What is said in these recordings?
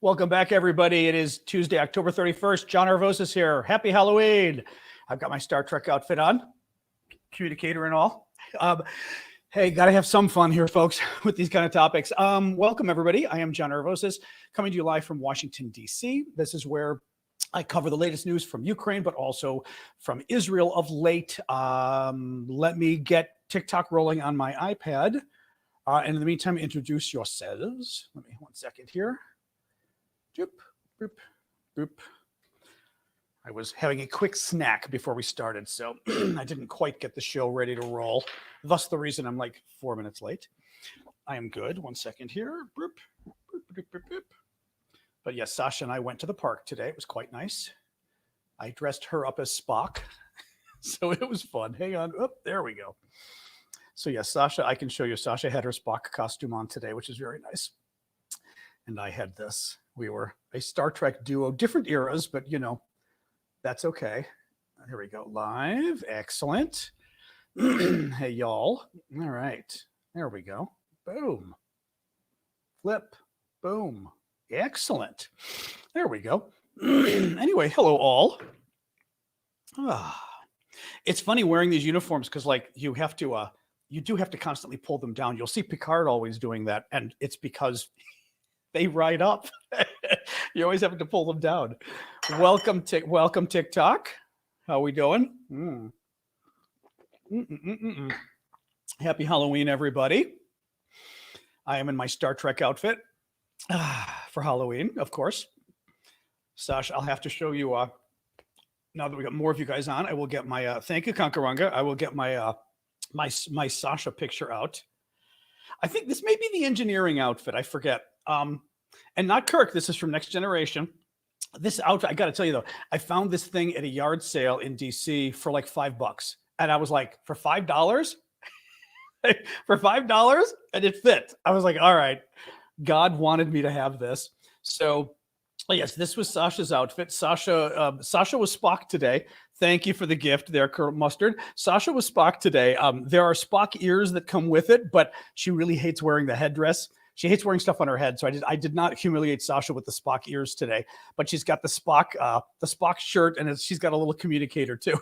Welcome back, everybody. It is Tuesday, October 31st. John Arvosis here. Happy Halloween. I've got my Star Trek outfit on, communicator and all. Hey, got to have some fun here, folks, with these kind of topics. Welcome, everybody. I am John Arvosis, coming to you live from Washington, D.C. This is where I cover the latest news from Ukraine, but also from Israel of late. Let me get TikTok rolling on my iPad. And in the meantime, introduce yourselves. Let me 1 second here. Boop, boop, boop. I was having a quick snack before we started, so I didn't quite get the show ready to roll. Thus the reason I'm like 4 minutes late. I am good. 1 second here. Boop, boop, boop, boop, boop. But yes, Sasha and I went to the park today. It was quite nice. I dressed her up as Spock, so it was fun. Hang on. Oh, there we go. So yes, Sasha, I can show you. Sasha had her Spock costume on today, which is very nice. And I had this. We were a Star Trek duo, different eras, but you know, that's okay. Here we go. Live. Excellent. Hey, y'all. All right. There we go. Boom. Flip. Boom. Excellent. There we go. Anyway, hello, all. It's funny wearing these uniforms because, like, you do have to constantly pull them down. You'll see Picard always doing that, and it's because they ride up. You're always having to pull them down. Welcome, TikTok. How we doing? Happy Halloween, everybody. I am in my Star Trek outfit for Halloween, of course. Sash, I'll have to show you. Now that we got more of you guys on, I will get my. Thank you, Conquerunga. I will get my my Sasha picture out. I think this may be the engineering outfit. I forget. And not Kirk. This is from Next Generation. This outfit, I got to tell you though, I found this thing at a yard sale in DC for like $5, and I was like, for $5, for $5, and it fit. I was like, all right, God wanted me to have this. So, yes, this was Sasha's outfit. Sasha was Spock today. Thank you for the gift there, Colonel Mustard. Sasha was Spock today. There are Spock ears that come with it, but she really hates wearing the headdress. She hates wearing stuff on her head, so I did not humiliate Sasha with the Spock ears today. But she's got the Spock shirt, and she's got a little communicator too.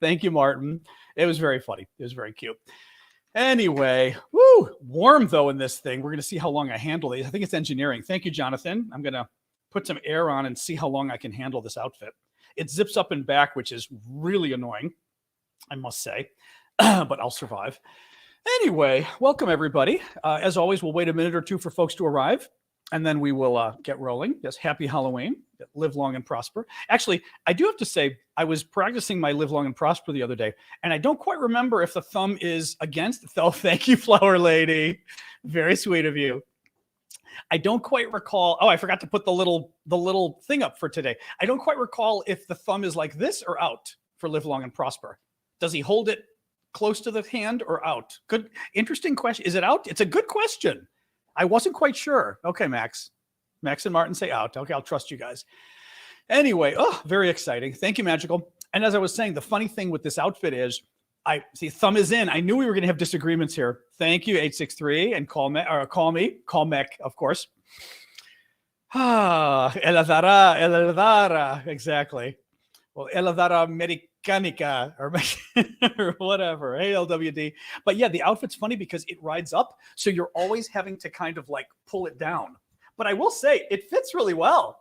Thank you, Martin. It was very funny. It was very cute. Anyway, woo, warm though in this thing. We're going to see how long I handle these. I think it's engineering. Thank you, Jonathan. I'm going to put some air on and see how long I can handle this outfit. It zips up and back, which is really annoying, I must say, but I'll survive. Anyway, welcome everybody. As always, we'll wait a minute or two for folks to arrive, and then we will get rolling. Yes, happy Halloween. Live long and prosper. Actually, I do have to say, I was practicing my live long and prosper the other day, and I don't quite remember if the thumb is against. Oh, thank you, Flower Lady. Very sweet of you. I don't quite recall. Oh, I forgot to put the little thing up for today. I don't quite recall if the thumb is like this or out for live long and prosper. Does he hold it close to the hand or out? Good, interesting question. Is it out? It's a good question. I wasn't quite sure. Okay, Max and Martin say out. Okay, I'll trust you guys. Anyway, very exciting. Thank you, Magical. And as I was saying, the funny thing with this outfit is, I see thumb is in. I knew we were going to have disagreements here. Thank you, 863, and call me, of course. Eladara, exactly. Well, Eladara Americanica or whatever, ALWD. But yeah, the outfit's funny because it rides up, so you're always having to kind of like pull it down. But I will say, it fits really well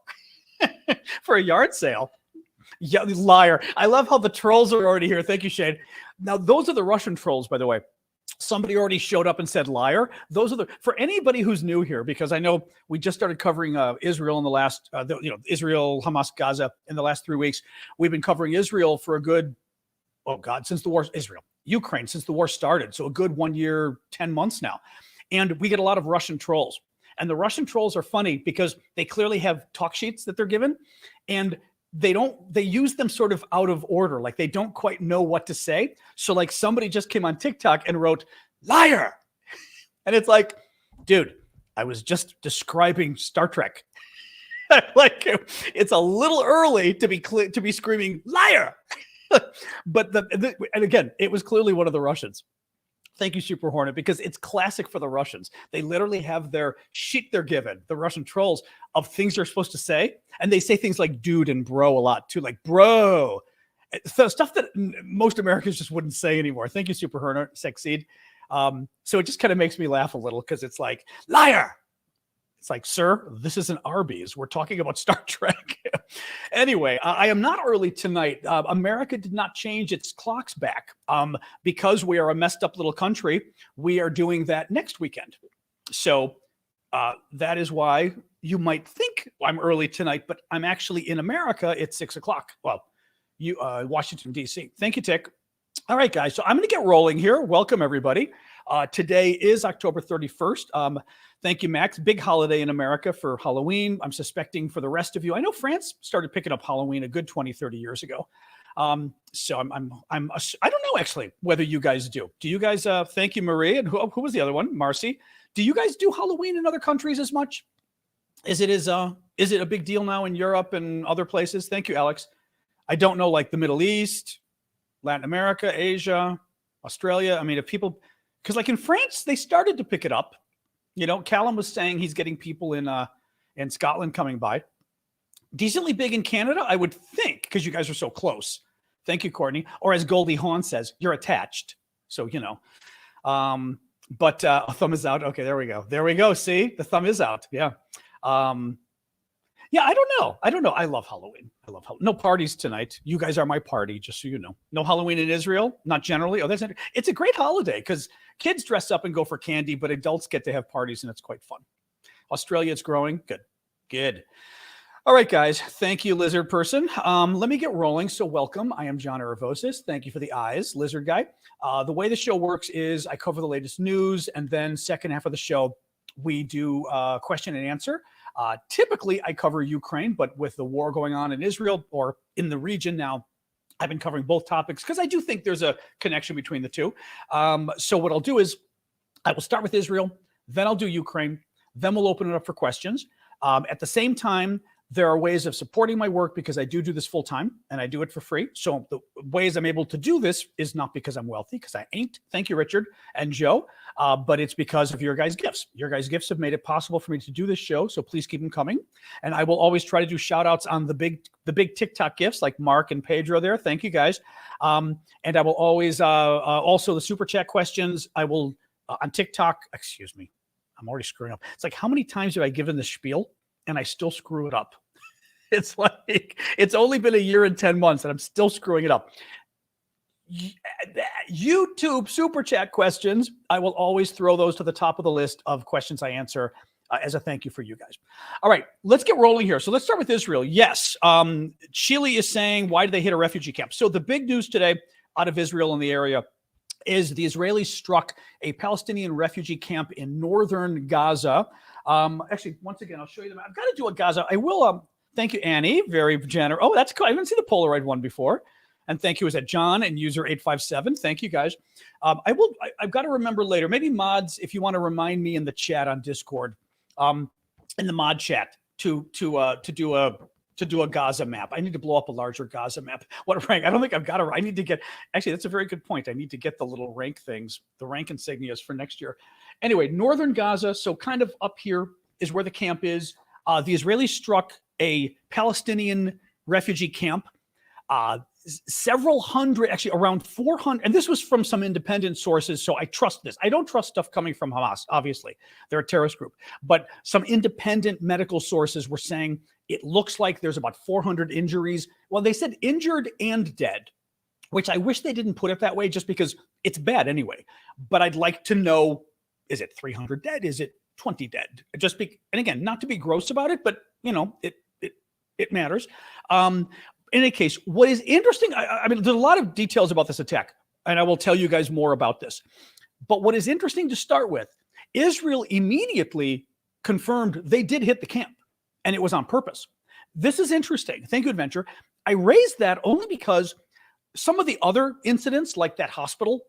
for a yard sale. Yeah, liar. I love how the trolls are already here. Thank you, Shane. Now, those are the Russian trolls, by the way. Somebody already showed up and said liar. Those are for anybody who's new here, because I know we just started covering Israel in the last, Israel, Hamas, Gaza in the last 3 weeks. We've been covering Israel for a good, since the war, Ukraine, since the war started. So a good 1 year, 10 months now. And we get a lot of Russian trolls. And the Russian trolls are funny because they clearly have talk sheets that they're given. And they use them sort of out of order. Like they don't quite know what to say. So like somebody just came on TikTok and wrote liar. And it's like, dude, I was just describing Star Trek. Like it's a little early to be screaming liar. But and again, it was clearly one of the Russians. Thank you, Super Hornet, because it's classic for the Russians. They literally have their sheet they're given, the Russian trolls, of things they're supposed to say. And they say things like dude and bro a lot too, like bro. So stuff that most Americans just wouldn't say anymore. Thank you, Super Hornet, Sexseed. So it just kind of makes me laugh a little because it's like, liar. It's like, sir, this isn't Arby's. We're talking about Star Trek. Anyway, I am not early tonight. America did not change its clocks back. Because we are a messed up little country, we are doing that next weekend. So that is why you might think I'm early tonight, but I'm actually in America at 6 o'clock. Well, Washington, D.C. Thank you, Tick. All right, guys. So I'm going to get rolling here. Welcome, everybody. Today is October 31st. Thank you, Max. Big holiday in America for Halloween. I'm suspecting for the rest of you. I know France started picking up Halloween a good 20, 30 years ago. So I don't know actually whether you guys do. Do you guys? Thank you, Marie. And who was the other one? Marcy. Do you guys do Halloween in other countries as much? Is it a big deal now in Europe and other places? Thank you, Alex. I don't know, like the Middle East, Latin America, Asia, Australia. I mean, if people, because like in France, they started to pick it up. You know, Callum was saying he's getting people in Scotland coming by. Decently big in Canada, I would think, because you guys are so close. Thank you, Courtney. Or as Goldie Hawn says, you're attached. So, you know. But a thumb is out. Okay, there we go. There we go. See, the thumb is out. Yeah. Yeah, I don't know. I love Halloween. No parties tonight. You guys are my party, just so you know. No Halloween in Israel, not generally. Oh, it's a great holiday because kids dress up and go for candy, but adults get to have parties, and it's quite fun. Australia, it's growing. Good. All right, guys. Thank you, Lizard Person. Let me get rolling. So welcome. I am John Aravosis. Thank you for the eyes, Lizard Guy. The way the show works is I cover the latest news, and then second half of the show, we do question and answer. Typically, I cover Ukraine, but with the war going on in Israel or in the region now, I've been covering both topics because I do think there's a connection between the two. So what I'll do is I will start with Israel, then I'll do Ukraine, then we'll open it up for questions. At the same time, there are ways of supporting my work because I do this full time and I do it for free. So the ways I'm able to do this is not because I'm wealthy, because I ain't. Thank you, Richard and Joe. But it's because of your guys' gifts. Your guys' gifts have made it possible for me to do this show. So please keep them coming. And I will always try to do shout outs on the big TikTok gifts like Mark and Pedro there. Thank you, guys. And I will always also the super chat questions. I will on TikTok. Excuse me. I'm already screwing up. It's like, how many times have I given the spiel and I still screw it up? It's like, it's only been a year and 10 months and I'm still screwing it up. YouTube super chat questions. I will always throw those to the top of the list of questions I answer as a thank you for you guys. All right, let's get rolling here. So let's start with Israel. Yes. Chile is saying, why did they hit a refugee camp? So the big news today out of Israel in the area is the Israelis struck a Palestinian refugee camp in northern Gaza. Actually, once again, I'll show you them. I've got to do a Gaza. I will. Thank you, Annie. Very generous. Oh, that's cool. I haven't seen the Polaroid one before. And thank you. Is that John and user 857? Thank you, guys. I've got to remember later. Maybe mods, if you want to remind me in the chat on Discord, in the mod chat, to do a Gaza map. I need to blow up a larger Gaza map. What rank? I don't think I've got I need to get. Actually, that's a very good point. I need to get the little rank things, the rank insignias for next year. Anyway, northern Gaza. So kind of up here is where the camp is. The Israelis struck a Palestinian refugee camp. Several hundred, actually around 400, and this was from some independent sources, so I trust this. I don't trust stuff coming from Hamas, obviously. They're a terrorist group. But some independent medical sources were saying it looks like there's about 400 injuries. Well, they said injured and dead, which I wish they didn't put it that way just because it's bad anyway. But I'd like to know, is it 300 dead? Is it 20 dead? And again, not to be gross about it, but, you know, it matters. In any case, what is interesting, I mean, there's a lot of details about this attack, and I will tell you guys more about this. But what is interesting to start with, Israel immediately confirmed they did hit the camp, and it was on purpose. This is interesting. Thank you, Adventure. I raised that only because some of the other incidents, like that hospital,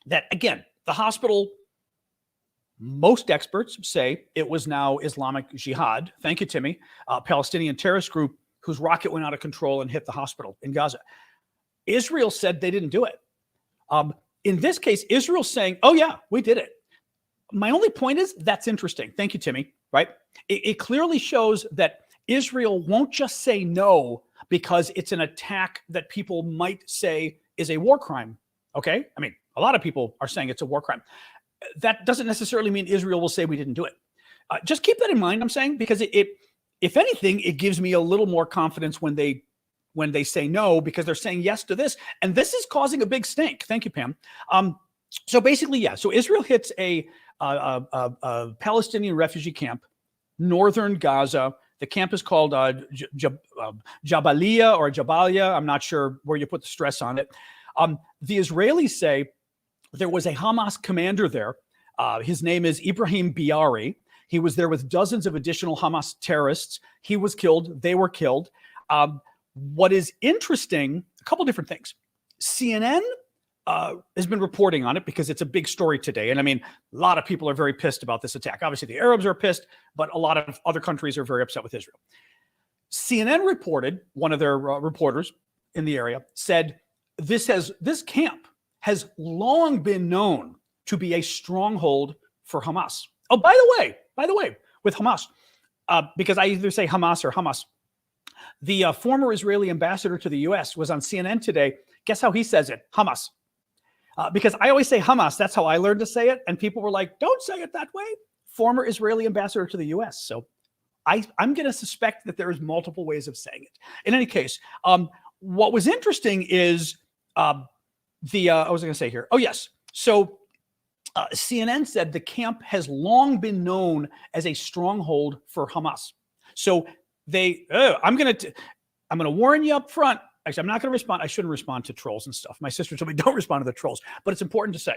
that, again, the hospital, most experts say it was now Islamic Jihad. Thank you, Timmy. Palestinian terrorist group whose rocket went out of control and hit the hospital in Gaza. Israel said they didn't do it. in this case, Israel's saying, oh yeah, we did it. My only point is that's interesting. Thank you, Timmy, right? It clearly shows that Israel won't just say no because it's an attack that people might say is a war crime, okay? I mean, a lot of people are saying it's a war crime. That doesn't necessarily mean Israel will say we didn't do it. Just keep that in mind, I'm saying, because if anything, it gives me a little more confidence when they say no, because they're saying yes to this. And this is causing a big stink. Thank you, Pam. So basically, yeah. So Israel hits a Palestinian refugee camp, northern Gaza. The camp is called Jabalia or Jabalia. I'm not sure where you put the stress on it. The Israelis say there was a Hamas commander there. His name is Ibrahim Biari. He was there with dozens of additional Hamas terrorists. He was killed. They were killed. What is interesting, a couple different things. CNN has been reporting on it because it's a big story today. And I mean, a lot of people are very pissed about this attack. Obviously, the Arabs are pissed, but a lot of other countries are very upset with Israel. CNN reported, one of their reporters in the area said, this camp has long been known to be a stronghold for Hamas. Oh, by the way, with Hamas, because I either say Hamas or Hamas, the former Israeli ambassador to the U.S. was on CNN today. Guess how he says it? Hamas. Because I always say Hamas. That's how I learned to say it. And people were like, don't say it that way. Former Israeli ambassador to the U.S. So I'm going to suspect that there's multiple ways of saying it. In any case, what was interesting is I was going to say here. Oh, yes. So CNN said the camp has long been known as a stronghold for Hamas. So I'm going to warn you up front. Actually, I'm not going to respond. I shouldn't respond to trolls and stuff. My sister told me don't respond to the trolls, but it's important to say.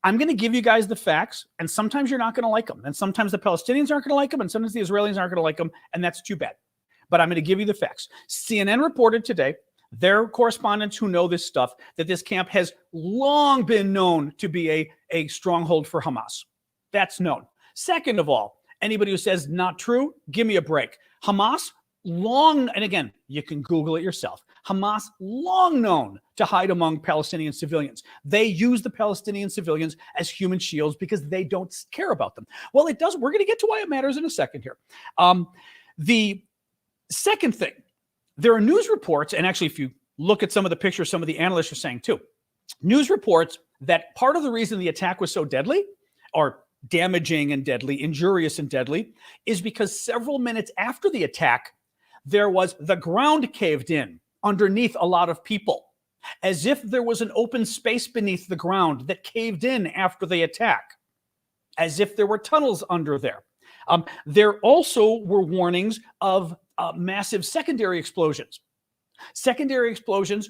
I'm going to give you guys the facts, and sometimes you're not going to like them, and sometimes the Palestinians aren't going to like them, and sometimes the Israelis aren't going to like them, and that's too bad. But I'm going to give you the facts. CNN reported today, their correspondents who know this stuff, that this camp has long been known to be a stronghold for Hamas. That's known. Second of all, anybody who says not true, give me a break. Hamas long, and again, you can Google it yourself. Hamas long known to hide among Palestinian civilians. They use the Palestinian civilians as human shields because they don't care about them. Well, it does. We're going to get to why it matters in a second here. The second thing, there are news reports, and actually if you look at some of the pictures, some of the analysts are saying too, news reports that part of the reason the attack was so deadly, or damaging and deadly, injurious and deadly, is because several minutes after the attack, the ground caved in underneath a lot of people, as if there was an open space beneath the ground that caved in after the attack, as if there were tunnels under there. There also were warnings of massive secondary explosions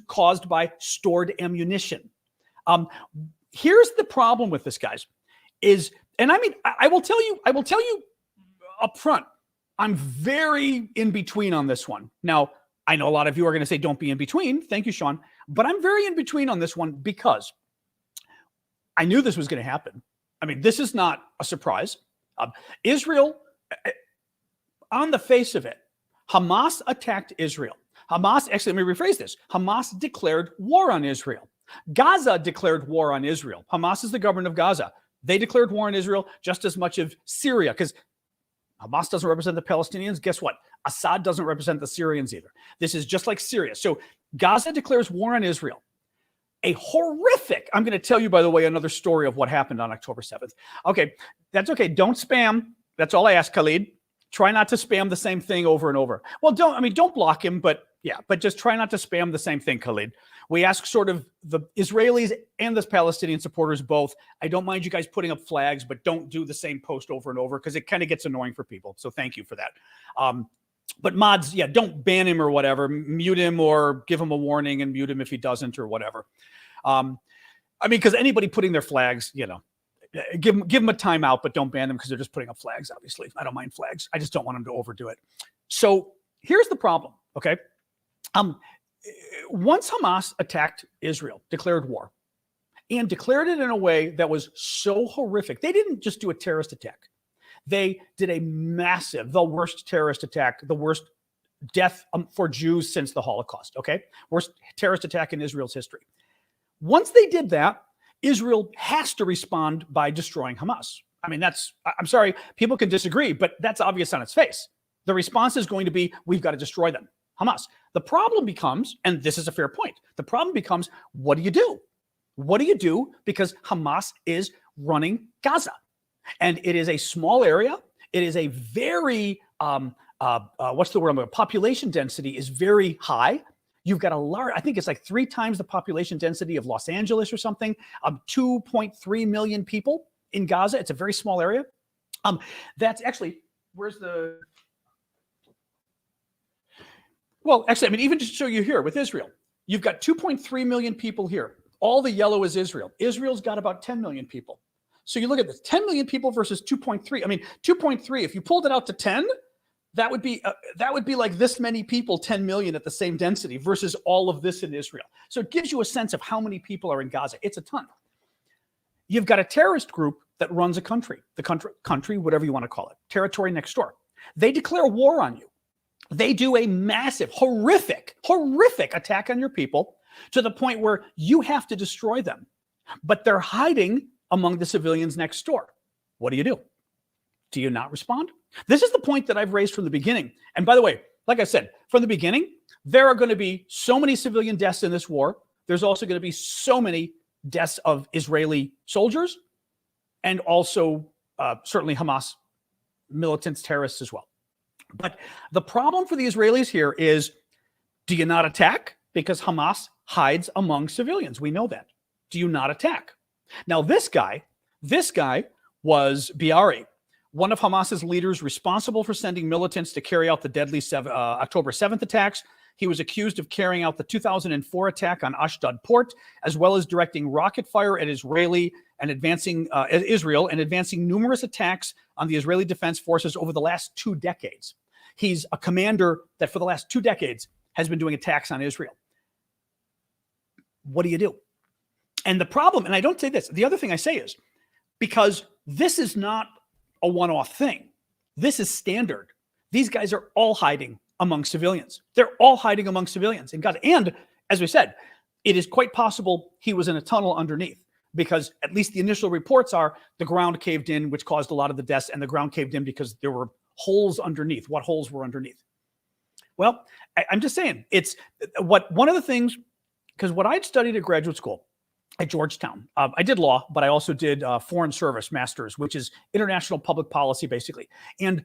caused by stored ammunition. Here's the problem with this, guys, and I mean, I will tell you up front, I'm very in between on this one. Now, I know a lot of you are going to say, don't be in between. Thank you, Sean. But I'm very in between on this one because I knew this was going to happen. I mean, this is not a surprise. Israel, on the face of it, Hamas attacked Israel. Actually, let me rephrase this. Hamas declared war on Israel. Gaza declared war on Israel. Hamas is the government of Gaza. They declared war on Israel just as much of Syria, because Hamas doesn't represent the Palestinians. Guess what? Assad doesn't represent the Syrians either. This is just like Syria. So Gaza declares war on Israel. A horrific, I'm going to tell you, by the way, another story of what happened on October 7th. Okay, that's okay. Don't spam. That's all I ask, Khalid. Try not to spam the same thing over and over. Well, don't block him, but just try not to spam the same thing, Khalid. We ask sort of the Israelis and the Palestinian supporters both. I don't mind you guys putting up flags, but don't do the same post over and over because it kind of gets annoying for people. So thank you for that. But mods, don't ban him or whatever. Mute him or give him a warning and mute him if he doesn't or whatever. I mean, because anybody putting their flags, give them a timeout, but don't ban them because they're just putting up flags, obviously. I don't mind flags. I just don't want them to overdo it. So here's the problem, okay? Once Hamas attacked Israel, declared war, and declared it in a way that was so horrific, they didn't just do a terrorist attack. They did a massive, the worst terrorist attack, the worst death for Jews since the Holocaust, okay? Worst terrorist attack in Israel's history. Once they did that, Israel has to respond by destroying Hamas. I mean, I'm sorry, people can disagree, but that's obvious on its face. The response is going to be, we've got to destroy them, Hamas. The problem becomes, and this is a fair point, the problem becomes, what do you do? What do you do? Because Hamas is running Gaza. And it is a small area. It is a very, population density is very high. You've got a large, I think it's like 3 times the population density of Los Angeles or something, 2.3 million people in Gaza. It's a very small area. That's actually, well, actually, I mean, even to show you here with Israel, you've got 2.3 million people here. All the yellow is Israel. Israel's got about 10 million people. So you look at this, 10 million people versus 2.3. I mean, 2.3, if you pulled it out to 10, that would be like this many people, 10 million at the same density versus all of this in Israel. So it gives you a sense of how many people are in Gaza. It's a ton. You've got a terrorist group that runs a country, country, whatever you want to call it, territory next door. They declare war on you. They do a massive, horrific attack on your people to the point where you have to destroy them. But they're hiding among the civilians next door. What do you do? Do you not respond? This is the point that I've raised from the beginning. And by the way, like I said, from the beginning, there are going to be so many civilian deaths in this war. There's also going to be so many deaths of Israeli soldiers and also certainly Hamas militants, terrorists as well. But the problem for the Israelis here is, do you not attack? Because Hamas hides among civilians. We know that. Do you not attack? Now, this guy was Biari, one of Hamas's leaders responsible for sending militants to carry out the deadly October 7th attacks. He was accused of carrying out the 2004 attack on Ashdod port, as well as directing rocket fire at Israel and advancing numerous attacks on the Israeli Defense Forces over the last 2 decades. He's a commander that for the last 2 decades has been doing attacks on Israel. What do you do? And the problem, and I don't say this, the other thing I say is, because this is not a one-off thing. This is standard. These guys are all hiding among civilians. They're all hiding among civilians in Gaza. And as we said, it is quite possible he was in a tunnel underneath, because at least the initial reports are the ground caved in, which caused a lot of the deaths, and the ground caved in because there were holes underneath. What holes were underneath? Well, I'm just saying, it's one of the things, because what I'd studied at graduate school at Georgetown, I did law, but I also did foreign service master's, which is international public policy, basically. And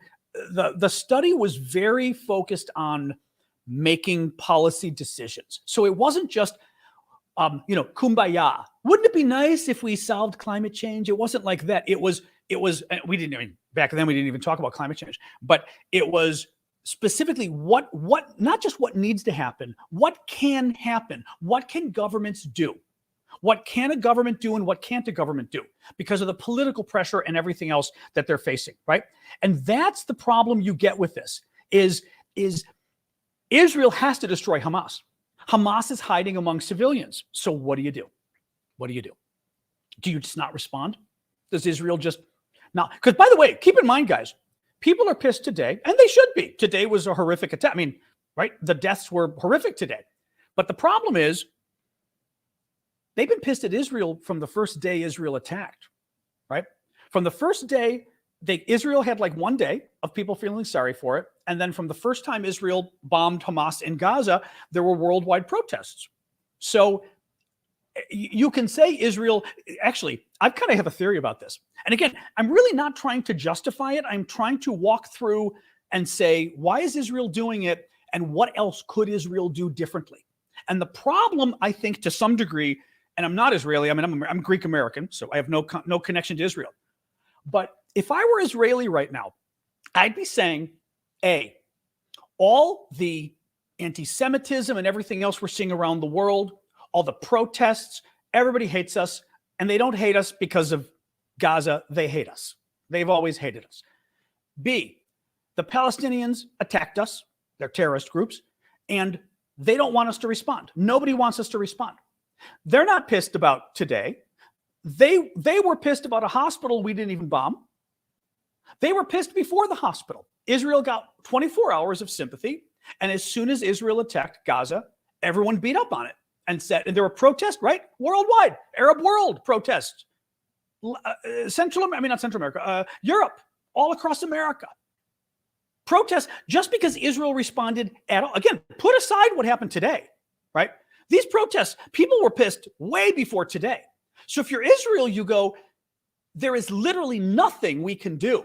the study was very focused on making policy decisions. So it wasn't just, kumbaya. Wouldn't it be nice if we solved climate change? It wasn't like that. It was, back then we didn't even talk about climate change, but it was specifically what, not just what needs to happen, what can happen, what can governments do? What can a government do and what can't a government do because of the political pressure and everything else that they're facing, right? And that's the problem you get with this, is Israel has to destroy Hamas. Hamas is hiding among civilians. So what do you do? What do you do? Do you just not respond? Does Israel just not? Because by the way, keep in mind, guys, people are pissed today, and they should be. Today was a horrific attack. I mean, right? The deaths were horrific today. But the problem is, they've been pissed at Israel from the first day Israel attacked, right? From the first day, Israel had like 1 day of people feeling sorry for it. And then from the first time Israel bombed Hamas in Gaza, there were worldwide protests. So you can say Israel, actually, I kind of have a theory about this. And again, I'm really not trying to justify it. I'm trying to walk through and say, why is Israel doing it? And what else could Israel do differently? And the problem, I think, to some degree, and I'm not Israeli. I mean, I'm Greek American, so I have no connection to Israel. But if I were Israeli right now, I'd be saying, A, all the anti-Semitism and everything else we're seeing around the world, all the protests, everybody hates us, and they don't hate us because of Gaza. They hate us. They've always hated us. B, the Palestinians attacked us. They're terrorist groups, and they don't want us to respond. Nobody wants us to respond. They're not pissed about today. They were pissed about a hospital we didn't even bomb. They were pissed before the hospital. Israel got 24 hours of sympathy. And as soon as Israel attacked Gaza, everyone beat up on it. and said, and there were protests, right? Worldwide, Arab world protests, Europe, all across America. Protests just because Israel responded at all. Again, put aside what happened today, right? These protests, people were pissed way before today. So if you're Israel, you go, there is literally nothing we can do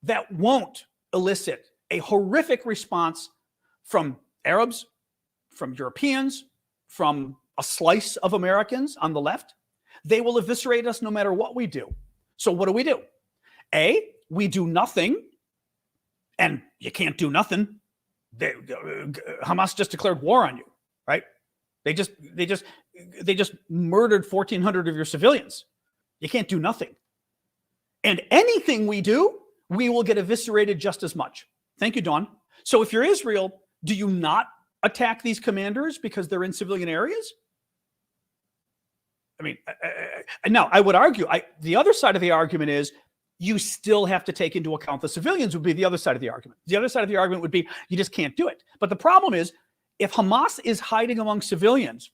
that won't elicit a horrific response from Arabs, from Europeans, from a slice of Americans on the left. They will eviscerate us no matter what we do. So what do? We do nothing, and you can't do nothing. Hamas just declared war on you, right? They just murdered 1,400 of your civilians. You can't do nothing. And anything we do, we will get eviscerated just as much. Thank you, Dawn. So if you're Israel, do you not attack these commanders because they're in civilian areas? I mean, now I would argue, the other side of the argument is you still have to take into account the civilians would be the other side of the argument. The other side of the argument would be you just can't do it. But the problem is if Hamas is hiding among civilians,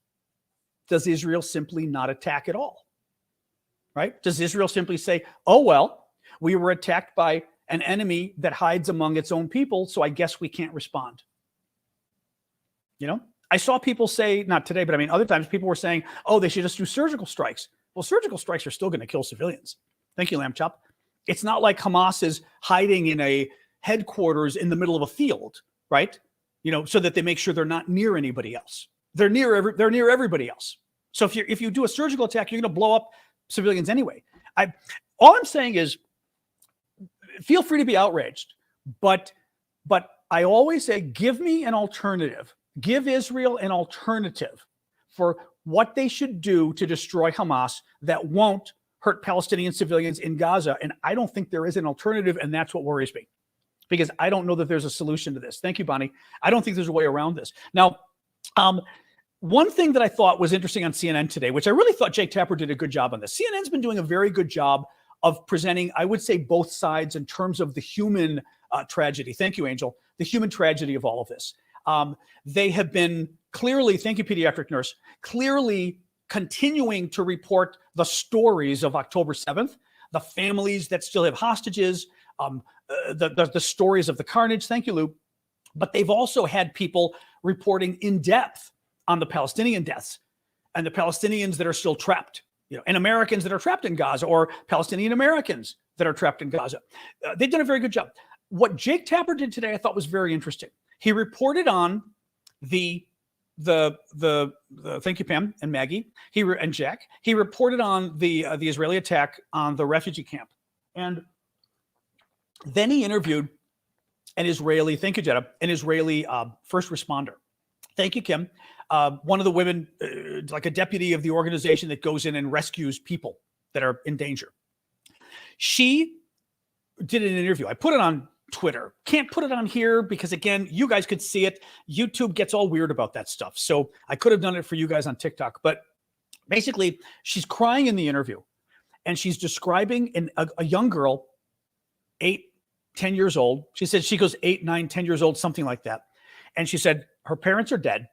does Israel simply not attack at all? Right? Does Israel simply say, oh, well, we were attacked by an enemy that hides among its own people, so I guess we can't respond? You know, I saw people say, not today, but I mean, other times people were saying, oh, they should just do surgical strikes. Well, surgical strikes are still going to kill civilians. Thank you, Lamb Chop. It's not like Hamas is hiding in a headquarters in the middle of a field, right? You know, so that they make sure they're not near anybody else. They're near everybody else. So if you do a surgical attack, you're going to blow up civilians anyway. All I'm saying is, feel free to be outraged, but I always say, give me an alternative. Give Israel an alternative for what they should do to destroy Hamas that won't hurt Palestinian civilians in Gaza. And I don't think there is an alternative, and that's what worries me, because I don't know that there's a solution to this. Thank you, Bonnie. I don't think there's a way around this. Now, one thing that I thought was interesting on CNN today, which I really thought Jake Tapper did a good job on this. CNN's been doing a very good job of presenting, I would say, both sides in terms of the human tragedy. Thank you, Angel. The human tragedy of all of this. They have been clearly, thank you, pediatric nurse, clearly continuing to report the stories of October 7th, the families that still have hostages, the stories of the carnage. Thank you, Lou. But they've also had people reporting in depth on the Palestinian deaths and the Palestinians that are still trapped, and Americans that are trapped in Gaza, or Palestinian Americans that are trapped in Gaza. They've done a very good job. What Jake Tapper did today, I thought was very interesting. He reported on the thank you, Pam and Maggie, and Jack. He reported on the Israeli attack on the refugee camp, and then he interviewed an Israeli, thank you, Jeddah, an Israeli first responder. Thank you, Kim. One of the women, like a deputy of the organization that goes in and rescues people that are in danger. She did an interview. I put it on Twitter. Can't put it on here because, again, you guys could see it. YouTube gets all weird about that stuff. So I could have done it for you guys on TikTok. But basically, she's crying in the interview, and she's describing a young girl, 8, 10 years old. She said she goes 8, 9, 10 years old, something like that. And she said her parents are dead.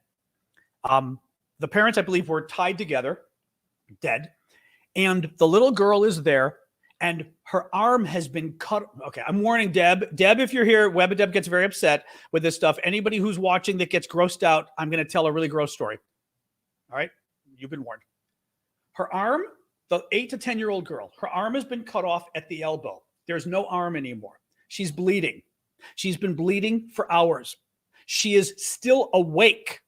The parents, I believe, were tied together, dead. And the little girl is there, and her arm has been cut. Okay, I'm warning Deb. Deb, if you're here, Deb gets very upset with this stuff. Anybody who's watching that gets grossed out, I'm going to tell a really gross story. All right? You've been warned. Her arm, the 8 to 10-year-old girl, her arm has been cut off at the elbow. There's no arm anymore. She's bleeding. She's been bleeding for hours. She is still awake,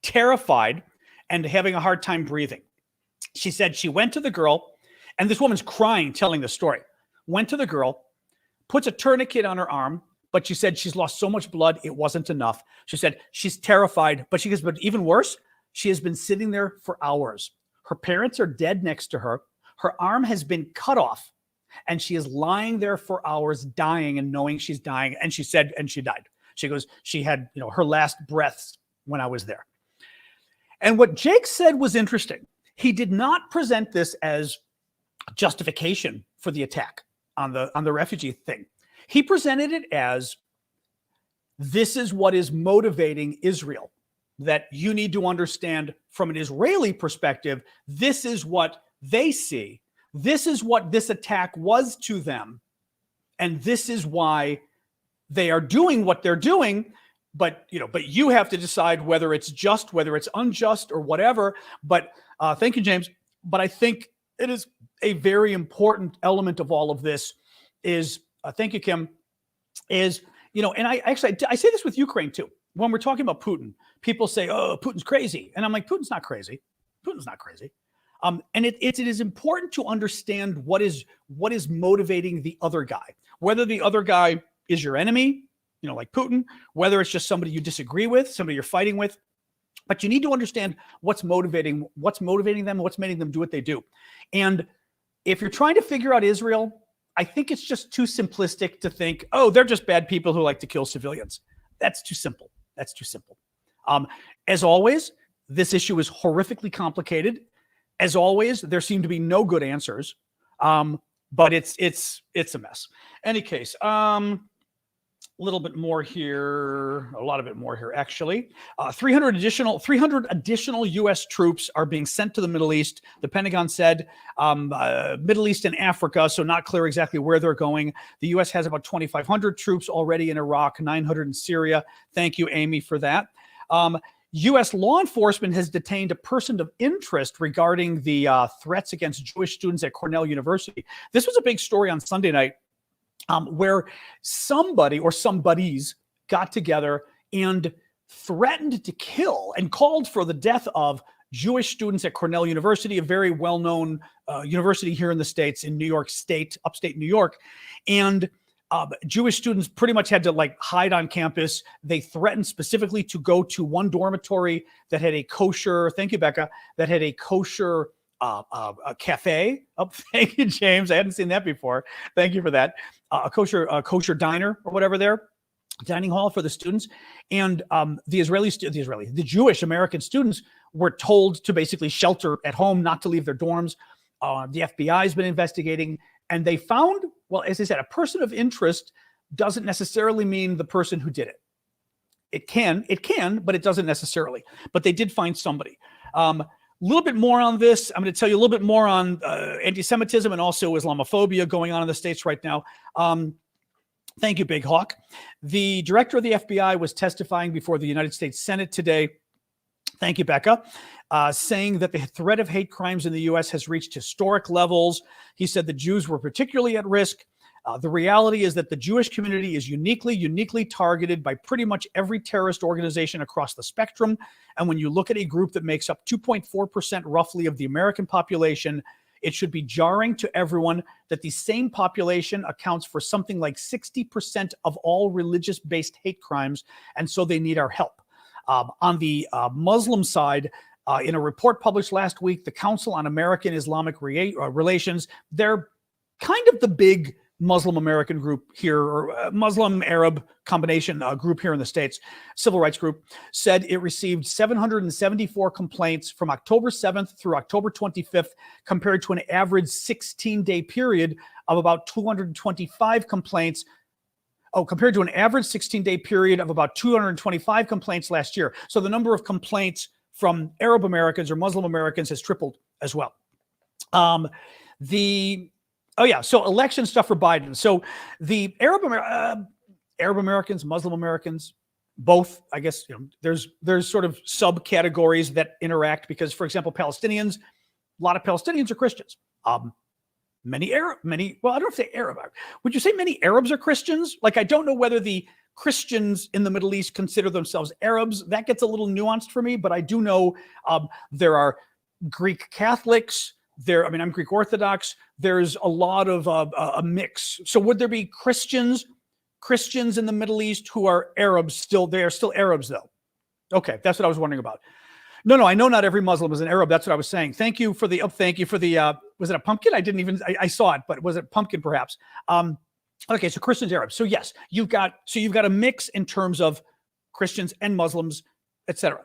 terrified, and having a hard time breathing. She said she went to the girl, and this woman's crying, telling the story. Went to the girl, puts a tourniquet on her arm, but she said she's lost so much blood, it wasn't enough. She said she's terrified, but she goes, but even worse, she has been sitting there for hours. Her parents are dead next to her. Her arm has been cut off, and she is lying there for hours, dying and knowing she's dying. And she said, and she died. She goes, she had, her last breaths when I was there. And what Jake said was interesting. He did not present this as justification for the attack on the refugee thing. He presented it as, this is what is motivating Israel. that you need to understand from an Israeli perspective. This is what they see. This is what this attack was to them. And this is why they are doing what they're doing. But you have to decide whether it's just, whether it's unjust, or whatever. But thank you, James. But I think it is a very important element of all of this is, thank you, Kim, is, and I say this with Ukraine too. When we're talking about Putin, people say, oh, Putin's crazy. And I'm like, Putin's not crazy. Putin's not crazy. And it is important to understand what is motivating the other guy, whether the other guy is your enemy, like Putin, whether it's just somebody you disagree with, somebody you're fighting with. But you need to understand what's motivating them, what's making them do what they do. And if you're trying to figure out Israel, I think it's just too simplistic to think, oh, they're just bad people who like to kill civilians. That's too simple. That's too simple. As always, this issue is horrifically complicated. As always, there seem to be no good answers, but it's a mess. Any case, a little bit more here, a lot of it more here, actually. 300 additional U.S. troops are being sent to the Middle East. The Pentagon said Middle East and Africa, so not clear exactly where they're going. The U.S. has about 2,500 troops already in Iraq, 900 in Syria. Thank you, Amy, for that. U.S. law enforcement has detained a person of interest regarding the threats against Jewish students at Cornell University. This was a big story on Sunday night, where somebody or somebodies got together and threatened to kill and called for the death of Jewish students at Cornell University, a very well-known university here in the States, in New York State, upstate New York. And Jewish students pretty much had to hide on campus. They threatened specifically to go to one dormitory that had a kosher, thank you, Becca, that had a kosher a cafe. Oh, thank you, James. I hadn't seen that before. Thank you for that. A kosher diner or whatever there, dining hall for the students. And the Jewish American students were told to basically shelter at home, not to leave their dorms. The FBI has been investigating, and they found, well, as I said, a person of interest doesn't necessarily mean the person who did it. It can, but it doesn't necessarily. But they did find somebody. A little bit more on this. I'm going to tell you a little bit more on anti-Semitism and also Islamophobia going on in the States right now. Thank you, Big Hawk. The director of the FBI was testifying before the United States Senate today. Thank you, Becca. Saying that the threat of hate crimes in the U.S. has reached historic levels. He said the Jews were particularly at risk. The reality is that the Jewish community is uniquely targeted by pretty much every terrorist organization across the spectrum. And when you look at a group that makes up 2.4% roughly of the American population, it should be jarring to everyone that the same population accounts for something like 60% of all religious-based hate crimes, and so they need our help. On the Muslim side, in a report published last week, the Council on American Islamic Relations, they're kind of the big Muslim American group here, or Muslim Arab combination group here in the States, civil rights group, said it received 774 complaints from October 7th through October 25th, compared to an average 16-day period of about 225 complaints. Compared to an average 16-day period of about 225 complaints last year. So the number of complaints from Arab Americans or Muslim Americans has tripled as well. So election stuff for Biden. So the Arab Americans, Muslim Americans, both, I guess, there's sort of subcategories that interact because, for example, Palestinians, a lot of Palestinians are Christians. Well, I don't know if say Arab. Would you say many Arabs are Christians? I don't know whether the Christians in the Middle East consider themselves Arabs. That gets a little nuanced for me, but I do know there are Greek Catholics. I'm Greek Orthodox. There's a lot of a mix. So would there be Christians in the Middle East who are Arabs still? They are still Arabs, though. Okay, that's what I was wondering about. No, I know not every Muslim is an Arab. That's what I was saying. Thank you for the, was it a pumpkin? I saw it, but was it pumpkin perhaps? Okay, so Christians, Arabs. So yes, you've got a mix in terms of Christians and Muslims, etc.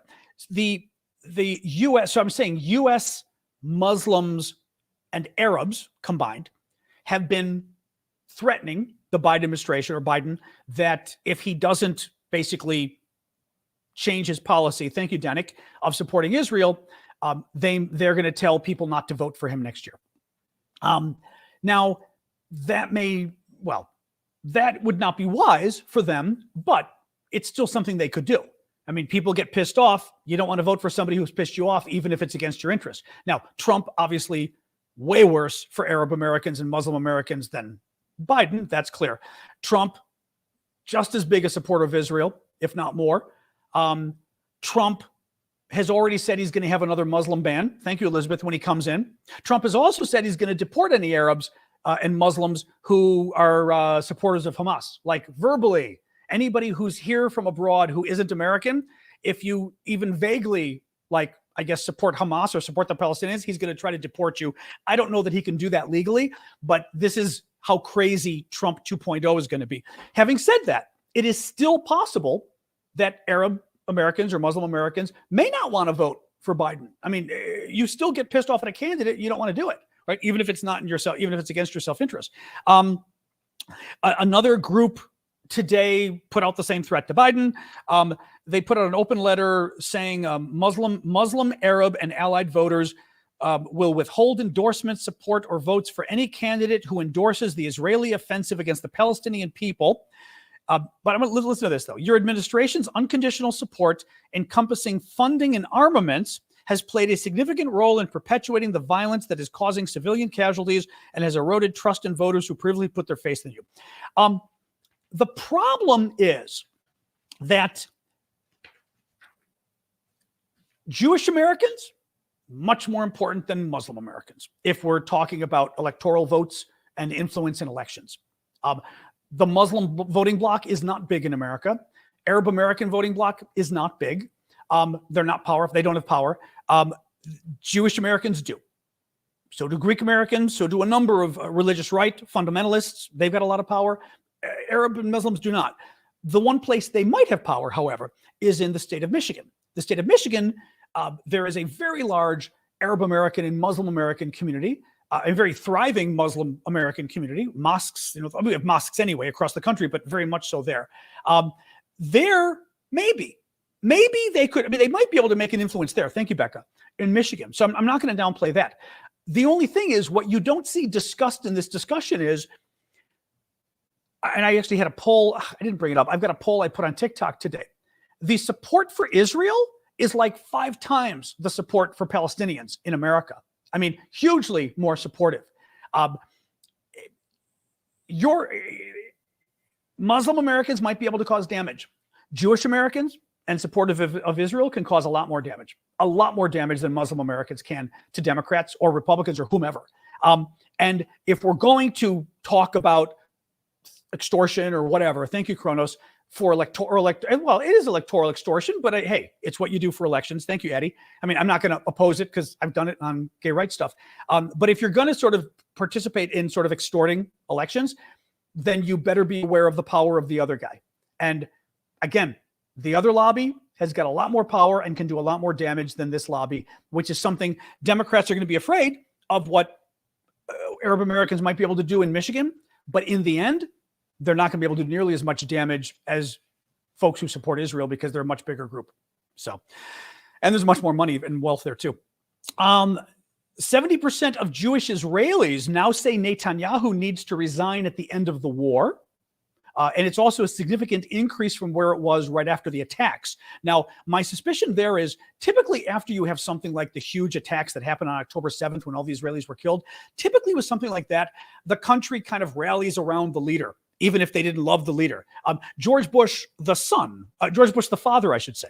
The U.S., so I'm saying U.S. Muslims and Arabs combined have been threatening the Biden administration or Biden that if he doesn't basically change his policy, thank you, Danik, of supporting Israel, they're going to tell people not to vote for him next year. Now, that would not be wise for them, but it's still something they could do. I mean, people get pissed off. You don't want to vote for somebody who's pissed you off, even if it's against your interests. Now, Trump, obviously, way worse for Arab Americans and Muslim Americans than Biden. That's clear. Trump, just as big a supporter of Israel, if not more. Trump has already said he's going to have another Muslim ban. Thank you, Elizabeth, when he comes in. Trump has also said he's going to deport any Arabs and Muslims who are supporters of Hamas, like verbally. Anybody who's here from abroad who isn't American, if you even vaguely, support Hamas or support the Palestinians, he's going to try to deport you. I don't know that he can do that legally, but this is how crazy Trump 2.0 is going to be. Having said that, it is still possible that Arab Americans or Muslim Americans may not want to vote for Biden. I mean, you still get pissed off at a candidate. You don't want to do it, right? Even if it's not in yourself, even if it's against your self-interest. Another group today put out the same threat to Biden. They put out an open letter saying Muslim, Arab, and allied voters will withhold endorsement, support, or votes for any candidate who endorses the Israeli offensive against the Palestinian people. But I'm going to listen to this, though. Your administration's unconditional support encompassing funding and armaments has played a significant role in perpetuating the violence that is causing civilian casualties and has eroded trust in voters who previously put their faith in you. The problem is that Jewish Americans, much more important than Muslim Americans, if we're talking about electoral votes and influence in elections. The Muslim voting bloc is not big in America. Arab American voting bloc is not big. They're not powerful. They don't have power. Jewish Americans do. So do Greek Americans. So do a number of religious right fundamentalists. They've got a lot of power. Arab and Muslims do not. The one place they might have power, however, is in the state of Michigan. The state of Michigan, there is a very large Arab American and Muslim American community, a very thriving Muslim American community. Mosques, we have mosques anyway across the country, but very much so there. There, maybe they could, they might be able to make an influence there. Thank you, Becca, in Michigan. So I'm not going to downplay that. The only thing is, what you don't see discussed in this discussion is, and I actually had a poll, I didn't bring it up. I've got a poll I put on TikTok today. The support for Israel is like 5 times the support for Palestinians in America. I mean, hugely more supportive. Your Muslim Americans might be able to cause damage. Jewish Americans and supportive of Israel can cause a lot more damage than Muslim Americans can to Democrats or Republicans or whomever. And if we're going to talk about extortion or whatever, thank you, Kronos, for well, it is electoral extortion, but hey, it's what you do for elections. Thank you, Eddie. I mean, I'm not going to oppose it because I've done it on gay rights stuff. But if you're going to sort of participate in sort of extorting elections, then you better be aware of the power of the other guy. And again, the other lobby has got a lot more power and can do a lot more damage than this lobby, which is something Democrats are going to be afraid of what Arab Americans might be able to do in Michigan. But in the end, they're not going to be able to do nearly as much damage as folks who support Israel because they're a much bigger group. So, and there's much more money and wealth there too. 70% of Jewish Israelis now say Netanyahu needs to resign at the end of the war. And it's also a significant increase from where it was right after the attacks. Now, my suspicion there is typically after you have something like the huge attacks that happened on October 7th when all the Israelis were killed, typically with something like that, the country kind of rallies around the leader, even if they didn't love the leader. George Bush, the son, George Bush, the father, I should say,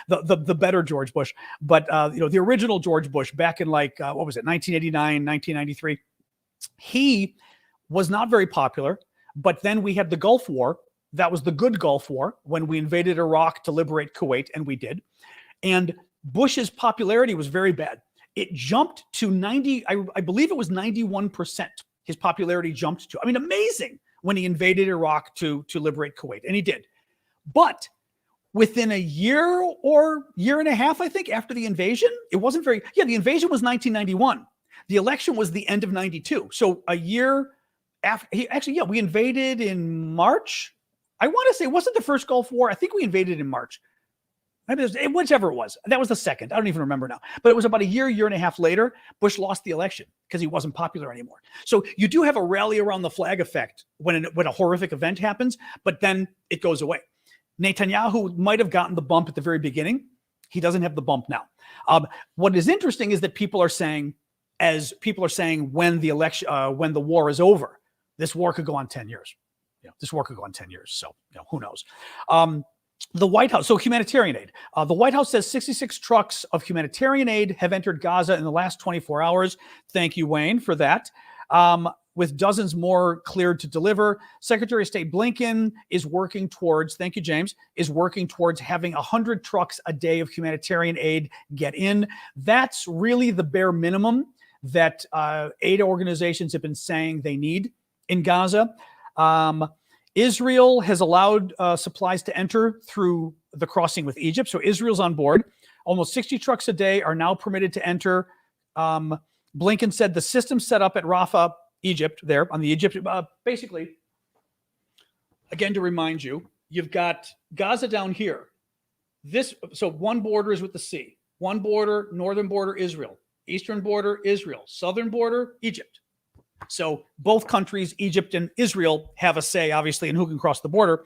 the better George Bush, but the original George Bush back in 1989, 1993, he was not very popular. But then we had the Gulf War. That was the good Gulf War when we invaded Iraq to liberate Kuwait, and we did. And Bush's popularity was very bad. It jumped to 90, I believe it was 91%. His popularity jumped to, amazing when he invaded Iraq to liberate Kuwait, and he did. But within a year or year and a half, I think, after the invasion, it wasn't very, the invasion was 1991. The election was the end of 92. So a year after, we invaded in March. I want to say, it wasn't the first Gulf War. I think we invaded in March. Whichever it was. That was the second. I don't even remember now. But it was about a year and a half later, Bush lost the election because he wasn't popular anymore. So you do have a rally around the flag effect when a horrific event happens, but then it goes away. Netanyahu might have gotten the bump at the very beginning. He doesn't have the bump now. What is interesting is that people are saying when the election, when the war is over, this war could go on 10 years. This war could go on 10 years. So, who knows? The White House, so humanitarian aid. The White House says 66 trucks of humanitarian aid have entered Gaza in the last 24 hours. Thank you, Wayne, for that. With dozens more cleared to deliver. Secretary of State Blinken is working towards, thank you, James, is working towards having 100 trucks a day of humanitarian aid get in. That's really the bare minimum that aid organizations have been saying they need in Gaza. Israel has allowed supplies to enter through the crossing with Egypt. So Israel's on board. Almost 60 trucks a day are now permitted to enter. Blinken said the system set up at Rafah, Egypt, there on the Egypt. Basically, again, to remind you, you've got Gaza down here. So one border is with the sea. One border, northern border, Israel. Eastern border, Israel. Southern border, Egypt. So both countries, Egypt and Israel, have a say, obviously, in who can cross the border.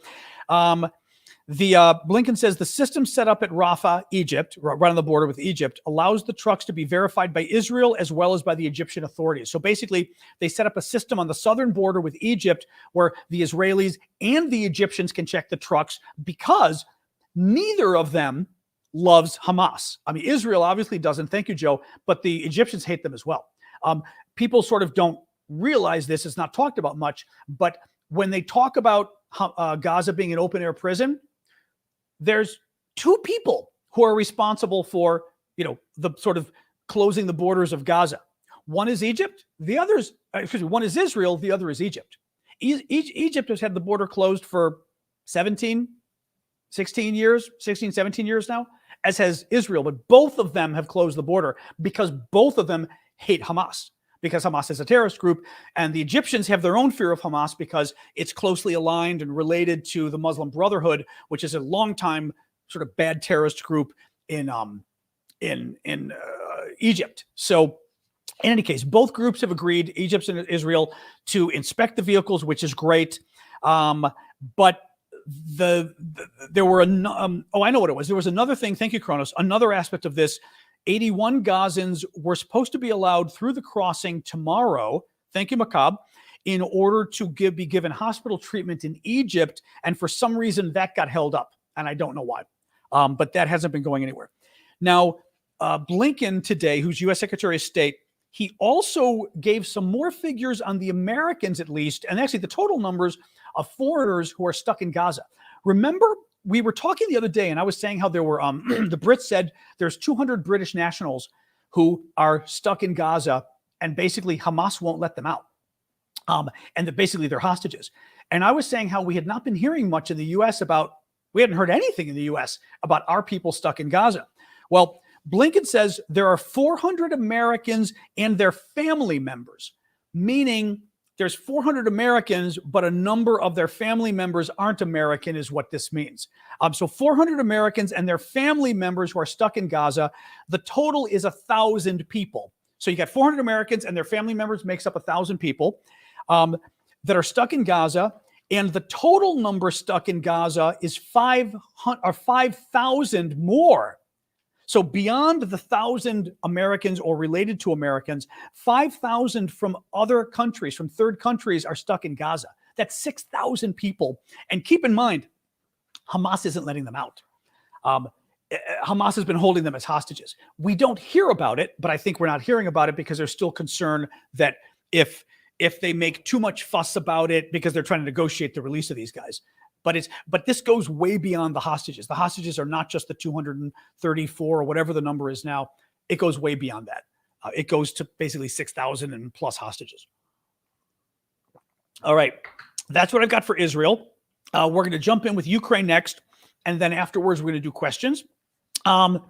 Blinken says the system set up at Rafah, Egypt, right on the border with Egypt, allows the trucks to be verified by Israel as well as by the Egyptian authorities. So basically, they set up a system on the southern border with Egypt where the Israelis and the Egyptians can check the trucks because neither of them loves Hamas. I mean, Israel obviously doesn't, thank you, Joe, but the Egyptians hate them as well. People sort of don't realize this. It's not talked about much, but when they talk about Gaza being an open-air prison, there's two people who are responsible for, the sort of closing the borders of Gaza. One is Egypt. One is Israel. The other is Egypt. Egypt has had the border closed for 17 years now, as has Israel. But both of them have closed the border because both of them hate Hamas, because Hamas is a terrorist group. And the Egyptians have their own fear of Hamas because it's closely aligned and related to the Muslim Brotherhood, which is a longtime sort of bad terrorist group in Egypt. So in any case, both groups have agreed, Egypt and Israel, to inspect the vehicles, which is great. But there were, I know what it was. There was another thing. Thank you, Kronos. Another aspect of this. 81 Gazans were supposed to be allowed through the crossing tomorrow. Thank you, Macab, in order to be given hospital treatment in Egypt. And for some reason that got held up. And I don't know why. But that hasn't been going anywhere. Now, Blinken today, who's U.S. Secretary of State, he also gave some more figures on the Americans, at least, and actually the total numbers of foreigners who are stuck in Gaza. Remember, we were talking the other day, and I was saying how there were, the Brits said there's 200 British nationals who are stuck in Gaza, and basically Hamas won't let them out. And that basically they're hostages. And I was saying how we had not been hearing much in the U.S. we hadn't heard anything in the U.S. about our people stuck in Gaza. Well, Blinken says there are 400 Americans and their family members, meaning there's 400 Americans, but a number of their family members aren't American is what this means. So 400 Americans and their family members who are stuck in Gaza. The total is 1,000 people. So you got 400 Americans and their family members makes up 1,000 people that are stuck in Gaza. And the total number stuck in Gaza is 5,000 more. So beyond the 1,000 Americans or related to Americans, 5,000 from other countries, from third countries, are stuck in Gaza. That's 6,000 people. And keep in mind, Hamas isn't letting them out. Hamas has been holding them as hostages. We don't hear about it, but I think we're not hearing about it because there's still concern that if they make too much fuss about it because they're trying to negotiate the release of these guys. But this goes way beyond the hostages. The hostages are not just the 234 or whatever the number is now. It goes way beyond that. It goes to basically 6,000 and plus hostages. All right. That's what I've got for Israel. We're going to jump in with Ukraine next. And then afterwards, we're going to do questions. The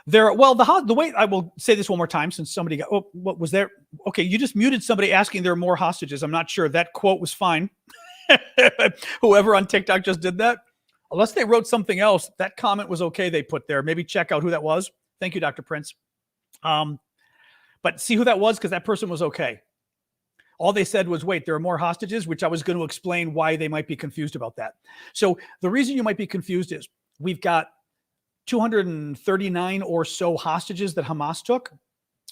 way I will say this one more time, since somebody got, what was there? Okay. You just muted somebody asking there are more hostages. I'm not sure that quote was fine. Whoever on TikTok just did that. Unless they wrote something else, that comment was okay they put there. Maybe check out who that was. Thank you, Dr. Prince. But see who that was, because that person was okay. All they said was, wait, there are more hostages, which I was going to explain why they might be confused about that. So the reason you might be confused is we've got 239 or so hostages that Hamas took,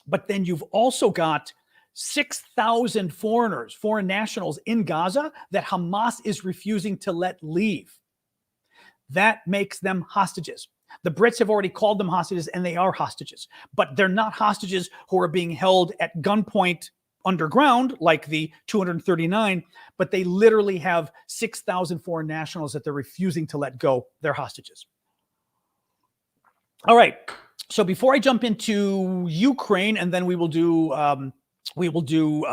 but then you've also got 6,000 foreign nationals in Gaza that Hamas is refusing to let leave. That makes them hostages. The Brits have already called them hostages, and they are hostages, but they're not hostages who are being held at gunpoint underground like the 239, but they literally have 6,000 foreign nationals that they're refusing to let go. They're hostages. All right. So before I jump into Ukraine, and then we will do we'll do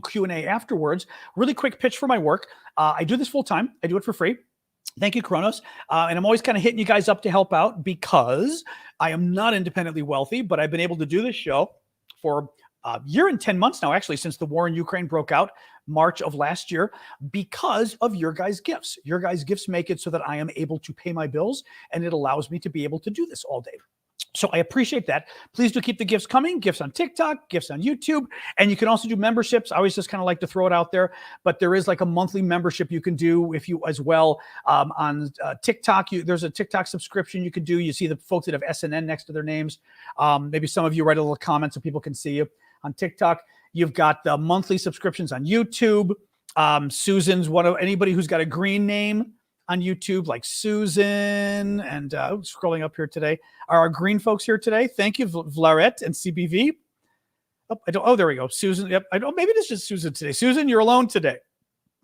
Q&A afterwards. Really quick pitch for my work. I do this full time. I do it for free. Thank you, Kronos. And I'm always kind of hitting you guys up to help out because I am not independently wealthy, but I've been able to do this show for a year and 10 months now, actually, since the war in Ukraine broke out, March of last year, because of your guys' gifts. Your guys' gifts make it so that I am able to pay my bills, and it allows me to be able to do this all day. So I appreciate that. Please do keep the gifts coming. Gifts on TikTok, gifts on YouTube, and you can also do memberships. I always just kind of like to throw it out there, but there is like a monthly membership you can do if you as well on TikTok. There's a TikTok subscription you can do. You see the folks that have SNN next to their names. Maybe some of you write a little comment so people can see you on TikTok. You've got the monthly subscriptions on YouTube. Susan's anybody who's got a green name on YouTube, like Susan, and scrolling up here today. Are our green folks here today? Thank you, Vlaret and CBV. Oh, there we go. Susan. Yep. Maybe it's just Susan today. Susan, you're alone today.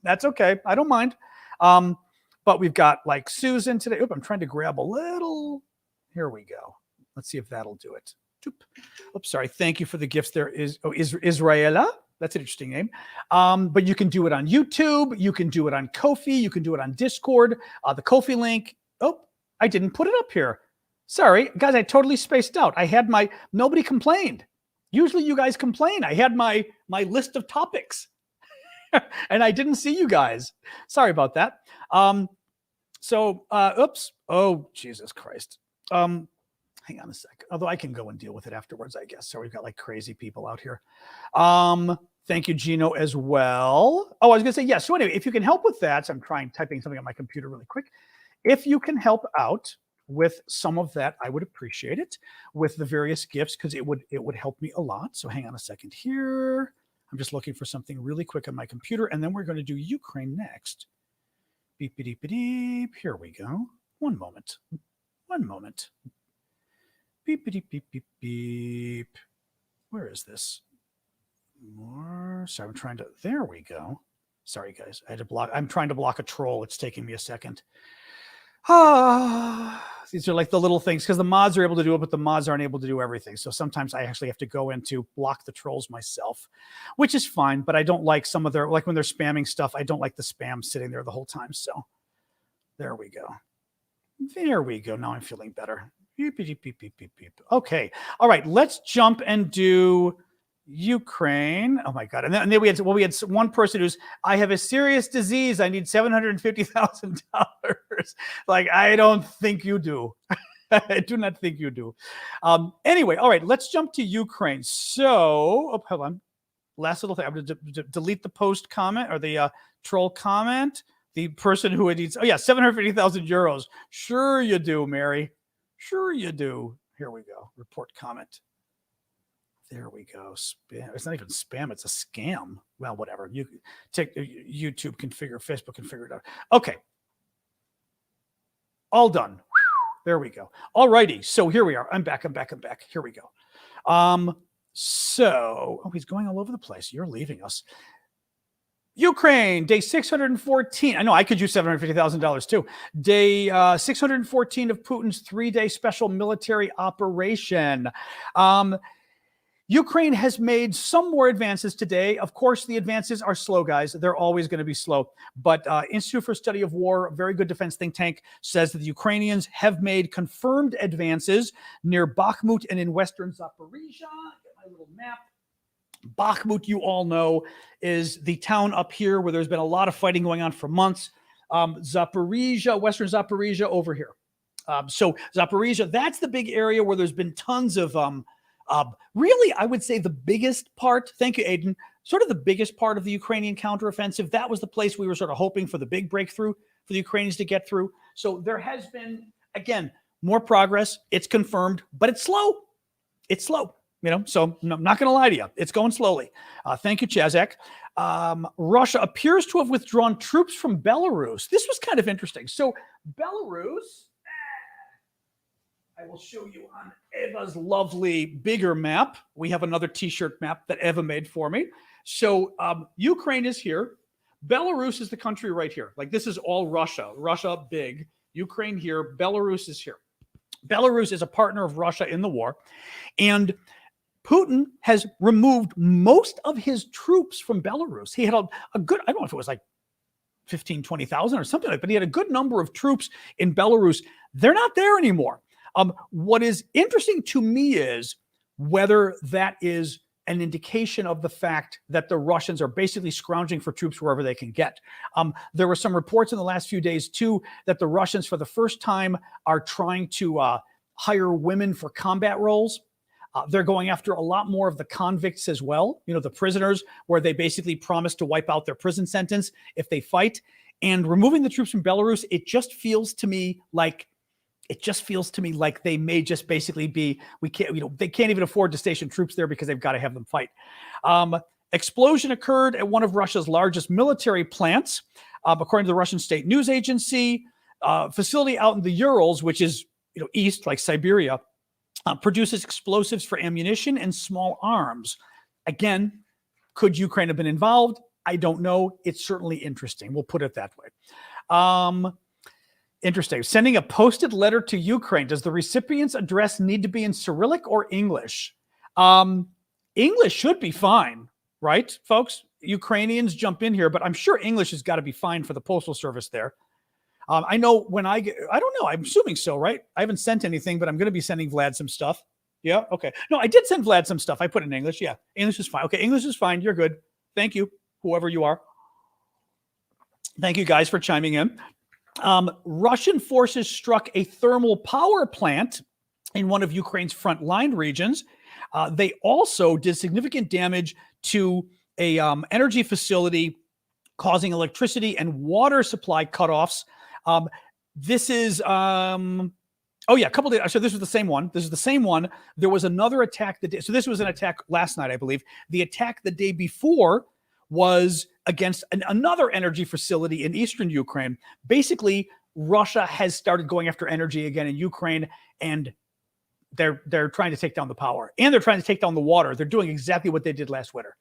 That's okay. I don't mind. But we've got like Susan today. I'm trying to grab a little. Here we go. Let's see if that'll do it. Oops, sorry. Thank you for the gifts. There is Israela. That's an interesting name. But you can do it on YouTube. You can do it on Ko-fi. You can do it on Discord. The Ko-fi link. Oh, I didn't put it up here. Sorry, guys, I totally spaced out. Nobody complained. Usually you guys complain. I had my list of topics and I didn't see you guys. Sorry about that. Oops. Oh, Jesus Christ. Hang on a second. Although I can go and deal with it afterwards, I guess. So we've got like crazy people out here. Thank you, Gino, as well. Oh, I was going to say, yes. So anyway, if you can help with that, so I'm typing something on my computer really quick. If you can help out with some of that, I would appreciate it with the various gifts because it would help me a lot. So hang on a second here. I'm just looking for something really quick on my computer, and then we're going to do Ukraine next. Beep, beep, beep, beep. Here we go. One moment. Beep, beep, beep, beep, beep. Where is this? More. Sorry, there we go. Sorry, guys. I'm trying to block a troll. It's taking me a second. These are like the little things because the mods are able to do it, but the mods aren't able to do everything. So sometimes I actually have to go in to block the trolls myself, which is fine. But I don't like some of their, like when they're spamming stuff, I don't like the spam sitting there the whole time. So there we go. Now I'm feeling better. Beep, beep, beep, beep, beep, beep. Okay. All right. Let's jump and do Ukraine. Oh my God. And then we had one person who's, I have a serious disease. I need $750,000. Like, I don't think you do. I do not think you do. Anyway. All right. Let's jump to Ukraine. So, hold on. Last little thing. I'm going to delete the post comment or the troll comment. The person who needs, 750,000 euros. Sure you do, Mary. Sure you do. Here we go. Report comment. There we go. Spam. It's not even spam. It's a scam. Well, whatever. You take YouTube configure, Facebook configure it out. Okay. All done. There we go. All righty. So here we are. I'm back. Here we go. He's going all over the place. You're leaving us. Ukraine, day 614. I know I could use $750,000 too. Day 614 of Putin's 3-day special military operation. Ukraine has made some more advances today. Of course, the advances are slow, guys. They're always going to be slow. But Institute for Study of War, a very good defense think tank, says that the Ukrainians have made confirmed advances near Bakhmut and in western Zaporizhia. Get my little map. Bakhmut, you all know, is the town up here where there's been a lot of fighting going on for months. Zaporizhia, Western Zaporizhia over here. So Zaporizhia, that's the big area where there's been tons of, really, I would say the biggest part, thank you, Aiden, sort of the biggest part of the Ukrainian counteroffensive. That was the place we were sort of hoping for the big breakthrough for the Ukrainians to get through. So there has been, again, more progress. It's confirmed, but it's slow. It's slow, so I'm not going to lie to you. It's going slowly. Thank you, Chazak. Russia appears to have withdrawn troops from Belarus. This was kind of interesting. So Belarus, I will show you on Eva's lovely bigger map. We have another t-shirt map that Eva made for me. So Ukraine is here. Belarus is the country right here. Like this is all Russia. Russia big. Ukraine here. Belarus is here. Belarus is a partner of Russia in the war. And Putin has removed most of his troops from Belarus. He had a good, I don't know if it was like 15, 20,000 or something like that, but he had a good number of troops in Belarus. They're not there anymore. What is interesting to me is whether that is an indication of the fact that the Russians are basically scrounging for troops wherever they can get. There were some reports in the last few days, too, that the Russians, for the first time, are trying to hire women for combat roles. They're going after a lot more of the convicts as well, the prisoners, where they basically promise to wipe out their prison sentence if they fight. And removing the troops from Belarus, it just feels to me like they may just basically be, they can't even afford to station troops there because they've got to have them fight. Explosion occurred at one of Russia's largest military plants, according to the Russian state news agency. Facility out in the Urals, which is east, like Siberia, produces explosives for ammunition and small arms. Again, could Ukraine have been involved? I don't know. It's certainly interesting. We'll put it that way. Interesting. Sending a posted letter to Ukraine. Does the recipient's address need to be in Cyrillic or English? English should be fine, right, folks? Ukrainians jump in here, but I'm sure English has got to be fine for the postal service there. I know when I don't know. I'm assuming so, right? I haven't sent anything, but I'm going to be sending Vlad some stuff. Yeah. Okay. No, I did send Vlad some stuff. I put it in English. Yeah. English is fine. Okay. English is fine. You're good. Thank you, whoever you are. Thank you guys for chiming in. Russian forces struck a thermal power plant in one of Ukraine's frontline regions. They also did significant damage to a energy facility, causing electricity and water supply cutoffs. This is, a couple of days. So this was the same one. This is the same one. There was another attack. So this was an attack last night, I believe. The attack the day before was against another energy facility in eastern Ukraine. Basically, Russia has started going after energy again in Ukraine, and they're trying to take down the power, and they're trying to take down the water. They're doing exactly what they did last winter.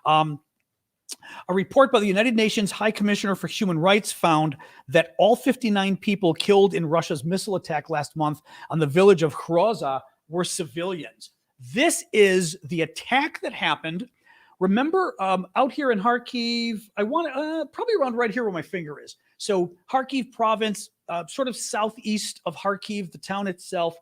A report by the United Nations High Commissioner for Human Rights found that all 59 people killed in Russia's missile attack last month on the village of Khroza were civilians. This is the attack that happened. Remember, out here in Kharkiv, I want to probably around right here where my finger is. So Kharkiv province, sort of southeast of Kharkiv, the town itself.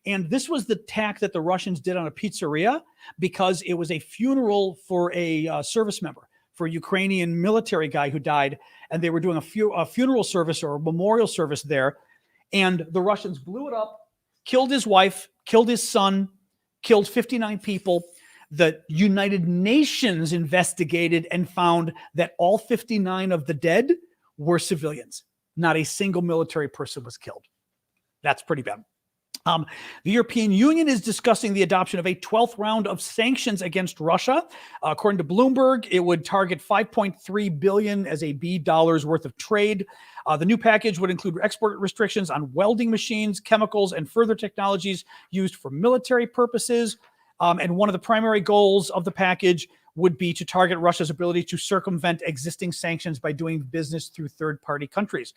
And this was the attack that the Russians did on a pizzeria because it was a funeral for a service member, for a Ukrainian military guy who died. And they were doing a funeral service or a memorial service there. And the Russians blew it up, killed his wife, killed his son, killed 59 people. The United Nations investigated and found that all 59 of the dead were civilians. Not a single military person was killed. That's pretty bad. The European Union is discussing the adoption of a 12th round of sanctions against Russia. According to Bloomberg, it would target $5.3 billion as a B dollars worth of trade. The new package would include export restrictions on welding machines, chemicals, and further technologies used for military purposes. And one of the primary goals of the package would be to target Russia's ability to circumvent existing sanctions by doing business through third-party countries.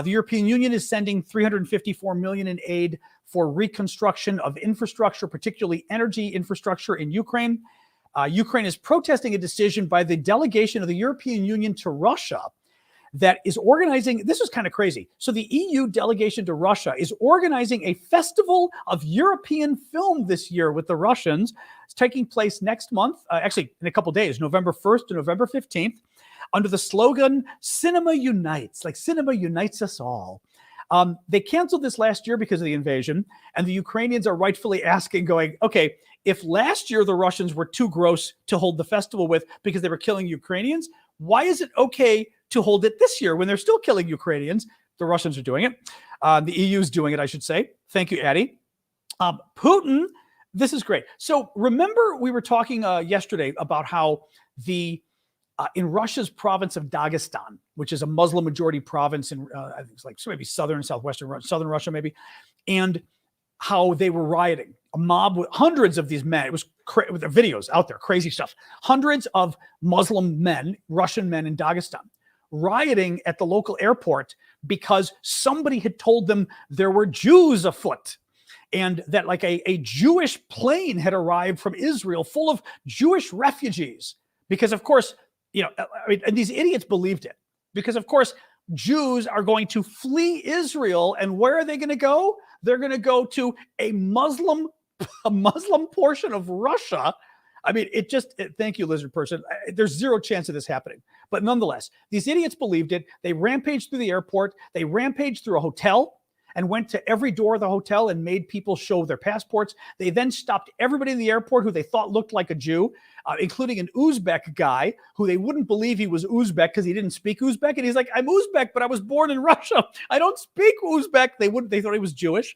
The European Union is sending $354 million in aid for reconstruction of infrastructure, particularly energy infrastructure in Ukraine. Ukraine is protesting a decision by the delegation of the European Union to Russia that is organizing, this is kind of crazy. So the EU delegation to Russia is organizing a festival of European film this year with the Russians. It's taking place next month, actually in a couple of days, November 1st to November 15th. under the slogan, Cinema Unites, like cinema unites us all. They canceled this last year because of the invasion, and the Ukrainians are rightfully asking, going, okay, if last year the Russians were too gross to hold the festival with because they were killing Ukrainians, why is it okay to hold it this year when they're still killing Ukrainians? The Russians are doing it. The EU is doing it, I should say. Thank you, Addie. Putin, this is great. So remember we were talking yesterday about how in Russia's province of Dagestan, which is a Muslim majority province in I think it's like maybe southern Russia maybe, and how they were rioting. A mob with hundreds of these men. It was with the videos out there, crazy stuff. Hundreds of Muslim men, Russian men in Dagestan, rioting at the local airport because somebody had told them there were Jews afoot, and that like a Jewish plane had arrived from Israel full of Jewish refugees. Because of course, and these idiots believed it. Because of course, Jews are going to flee Israel, and where are they going to go? They're going to go to a Muslim portion of Russia. I mean, thank you, lizard person. There's zero chance of this happening. But nonetheless, these idiots believed it. They rampaged through the airport. They rampaged through a hotel and went to every door of the hotel and made people show their passports. They then stopped everybody in the airport who they thought looked like a Jew, including an Uzbek guy who they wouldn't believe he was Uzbek because he didn't speak Uzbek. And he's like, I'm Uzbek, but I was born in Russia. I don't speak Uzbek. They thought he was Jewish.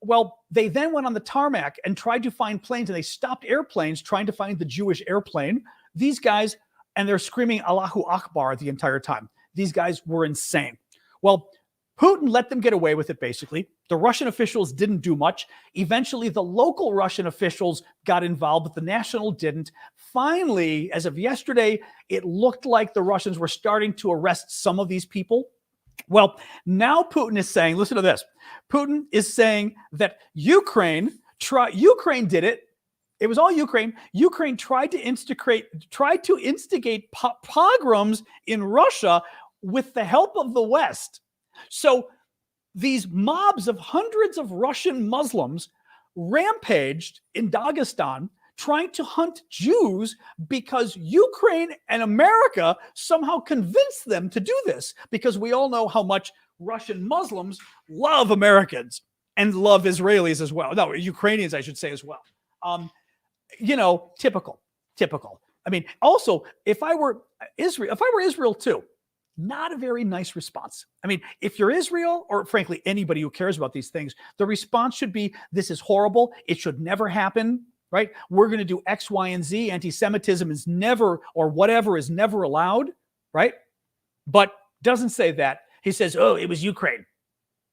Well, they then went on the tarmac and tried to find planes, and they stopped airplanes trying to find the Jewish airplane. These guys, and they're screaming Allahu Akbar the entire time. These guys were insane. Well, Putin let them get away with it, basically. The Russian officials didn't do much. Eventually, the local Russian officials got involved, but the national didn't. Finally, as of yesterday, it looked like the Russians were starting to arrest some of these people. Well, now Putin is saying, listen to this. Putin is saying that Ukraine did it. It was all Ukraine. Ukraine tried to instigate pogroms in Russia with the help of the West. So these mobs of hundreds of Russian Muslims rampaged in Dagestan trying to hunt Jews because Ukraine and America somehow convinced them to do this, because we all know how much Russian Muslims love Americans and love Israelis as well. No, Ukrainians, I should say, as well. Typical. I mean, also, if I were Israel too, not a very nice response. I mean, if you're Israel, or frankly, anybody who cares about these things, the response should be, this is horrible. It should never happen, right? We're going to do X, Y, and Z. Anti-Semitism is never, or whatever is never allowed, right? But doesn't say that. He says, oh, it was Ukraine.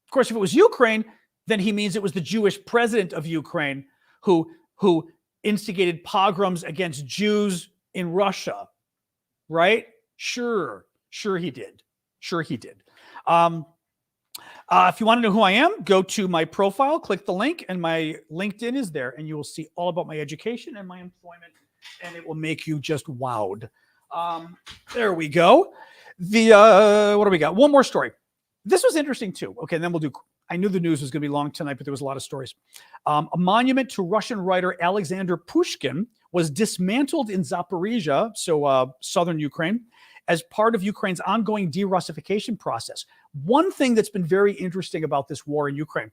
Of course, if it was Ukraine, then he means it was the Jewish president of Ukraine who instigated pogroms against Jews in Russia, right? Sure he did. If you want to know who I am, go to my profile, click the link, and my LinkedIn is there, and you will see all about my education and my employment, and it will make you just wowed. There we go. What do we got? One more story. This was interesting too. Okay, and then I knew the news was going to be long tonight, but there was a lot of stories. A monument to Russian writer Alexander Pushkin was dismantled in Zaporizhia, so southern Ukraine, as part of Ukraine's ongoing de-Russification process. One thing that's been very interesting about this war in Ukraine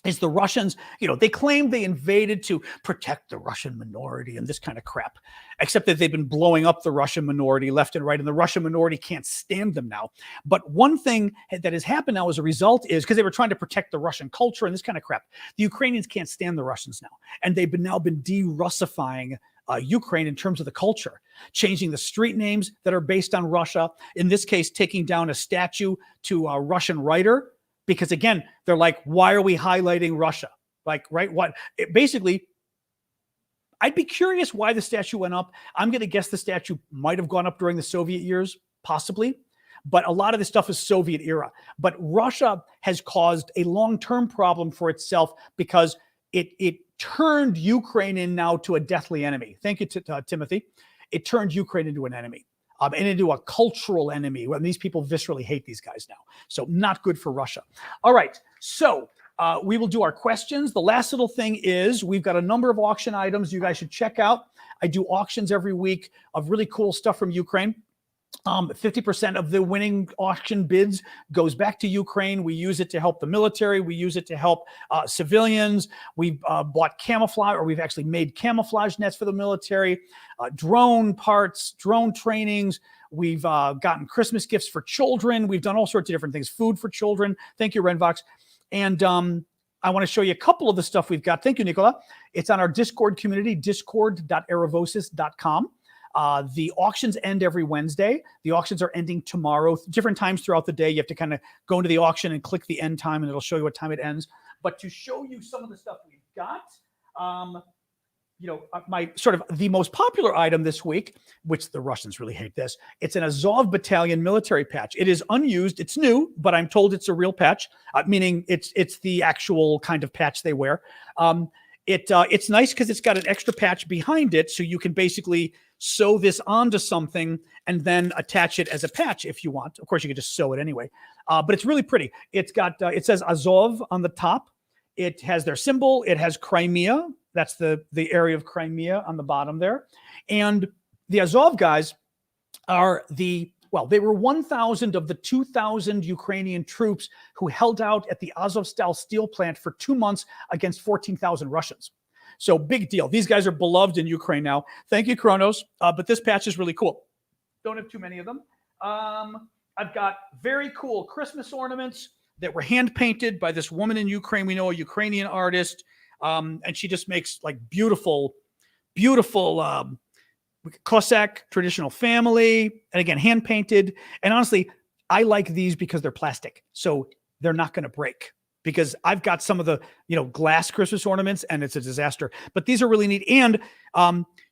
is the Russians, they claim they invaded to protect the Russian minority and this kind of crap, except that they've been blowing up the Russian minority left and right, and the Russian minority can't stand them now. But one thing that has happened now as a result is, because they were trying to protect the Russian culture and this kind of crap, the Ukrainians can't stand the Russians now. And they've now been de-Russifying Ukraine in terms of the culture, changing the street names that are based on Russia. In this case, taking down a statue to a Russian writer, because again, they're like, why are we highlighting Russia? Like, right? Basically, I'd be curious why the statue went up. I'm going to guess the statue might have gone up during the Soviet years, possibly. But a lot of this stuff is Soviet era. But Russia has caused a long-term problem for itself because it turned Ukraine in now to a deathly enemy. Thank you, Timothy. It turned Ukraine into an enemy. And into a cultural enemy when these people viscerally hate these guys now. So not good for Russia. All right, so we will do our questions. The last little thing is we've got a number of auction items you guys should check out. I do auctions every week of really cool stuff from Ukraine. 50% of the winning auction bids goes back to Ukraine. We use it to help the military. We use it to help civilians. We've bought camouflage, or we've actually made camouflage nets for the military, drone parts, drone trainings. We've gotten Christmas gifts for children. We've done all sorts of different things, food for children. Thank you, Renvox. And I want to show you a couple of the stuff we've got. Thank you, Nicola. It's on our Discord community, discord.aravosis.com. The auctions end every Wednesday. The auctions are ending tomorrow, different times throughout the day. You have to kind of go into the auction and click the end time, and it'll show you what time it ends. But to show you some of the stuff we've got, my sort of the most popular item this week, which the Russians really hate this, it's an Azov battalion military patch. It is unused. It's new, but I'm told it's a real patch, meaning it's the actual kind of patch they wear. It's nice because it's got an extra patch behind it, so you can basically sew this onto something and then attach it as a patch if you want. Of course, you can just sew it anyway, but it's really pretty. It's got it says Azov on the top. It has their symbol. It has Crimea. That's the area of Crimea on the bottom there. And the Azov guys are they were 1,000 of the 2,000 Ukrainian troops who held out at the Azovstal steel plant for 2 months against 14,000 Russians. So big deal. These guys are beloved in Ukraine now. Thank you, Kronos. But this patch is really cool. Don't have too many of them. I've got very cool Christmas ornaments that were hand painted by this woman in Ukraine. We know, a Ukrainian artist. And she just makes like beautiful Cossack traditional family. And again, hand painted. And honestly, I like these because they're plastic. So they're not going to break. Because I've got some of the, glass Christmas ornaments, and it's a disaster. But these are really neat. And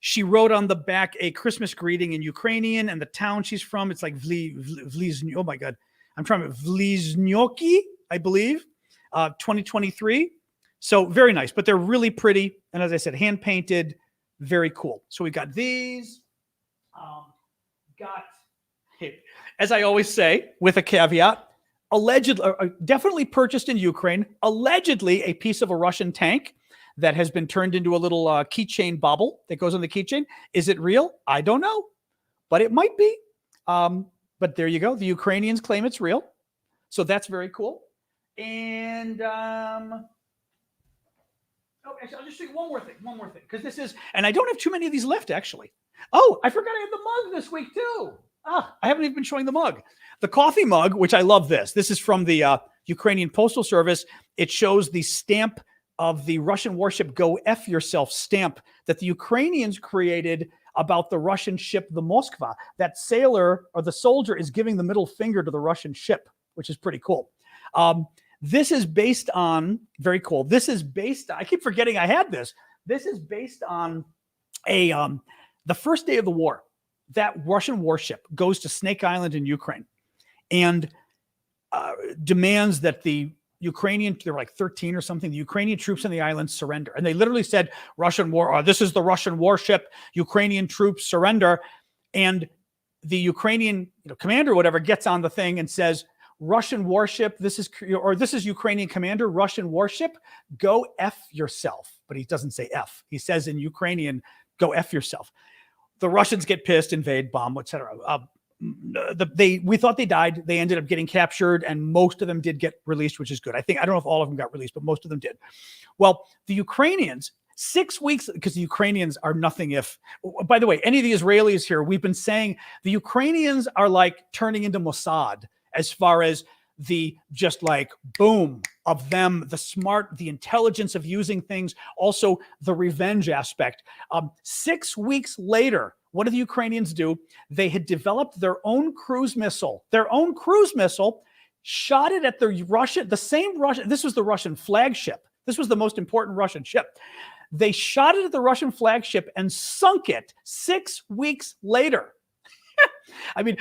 she wrote on the back a Christmas greeting in Ukrainian, and the town she's from, it's like oh my God. I'm trying to Vlizhnyoki, I believe, 2023. So very nice, but they're really pretty. And as I said, hand painted, very cool. So we got these, as I always say, with a caveat, allegedly, definitely purchased in Ukraine, allegedly a piece of a Russian tank that has been turned into a little keychain bauble that goes on the keychain. Is it real? I don't know, but it might be. But there you go. The Ukrainians claim it's real. So that's very cool. And actually, I'll just show you one more thing, because this is, and I don't have too many of these left, actually. Oh, I forgot I had the mug this week, too. I haven't even been showing the mug. The coffee mug, which I love this. This is from the Ukrainian Postal Service. It shows the stamp of the Russian warship Go F Yourself stamp that the Ukrainians created about the Russian ship, the Moskva. That sailor or the soldier is giving the middle finger to the Russian ship, which is pretty cool. This is based on, very cool. This is based on, I keep forgetting I had this. This is based on the first day of the war. That Russian warship goes to Snake Island in Ukraine and demands that the Ukrainian, there were like 13 or something, the Ukrainian troops on the island surrender. And they literally said, this is the Russian warship, Ukrainian troops surrender. And the Ukrainian commander or whatever gets on the thing and says, Russian warship, this is Ukrainian commander, Russian warship, go F yourself. But he doesn't say F. He says in Ukrainian, go F yourself. The Russians get pissed, invade, bomb, etc. We thought they died. They ended up getting captured, and most of them did get released, which is good. I don't know if all of them got released, but most of them did. Well, the Ukrainians, 6 weeks, because the Ukrainians are nothing if, by the way, any of the Israelis here, we've been saying the Ukrainians are like turning into Mossad as far as the just like boom of them, the smart, the intelligence of using things, also the revenge aspect. 6 weeks later, what did the Ukrainians do? They had developed their own cruise missile, shot it at the same Russian, this was the Russian flagship. This was the most important Russian ship. They shot it at the Russian flagship and sunk it 6 weeks later.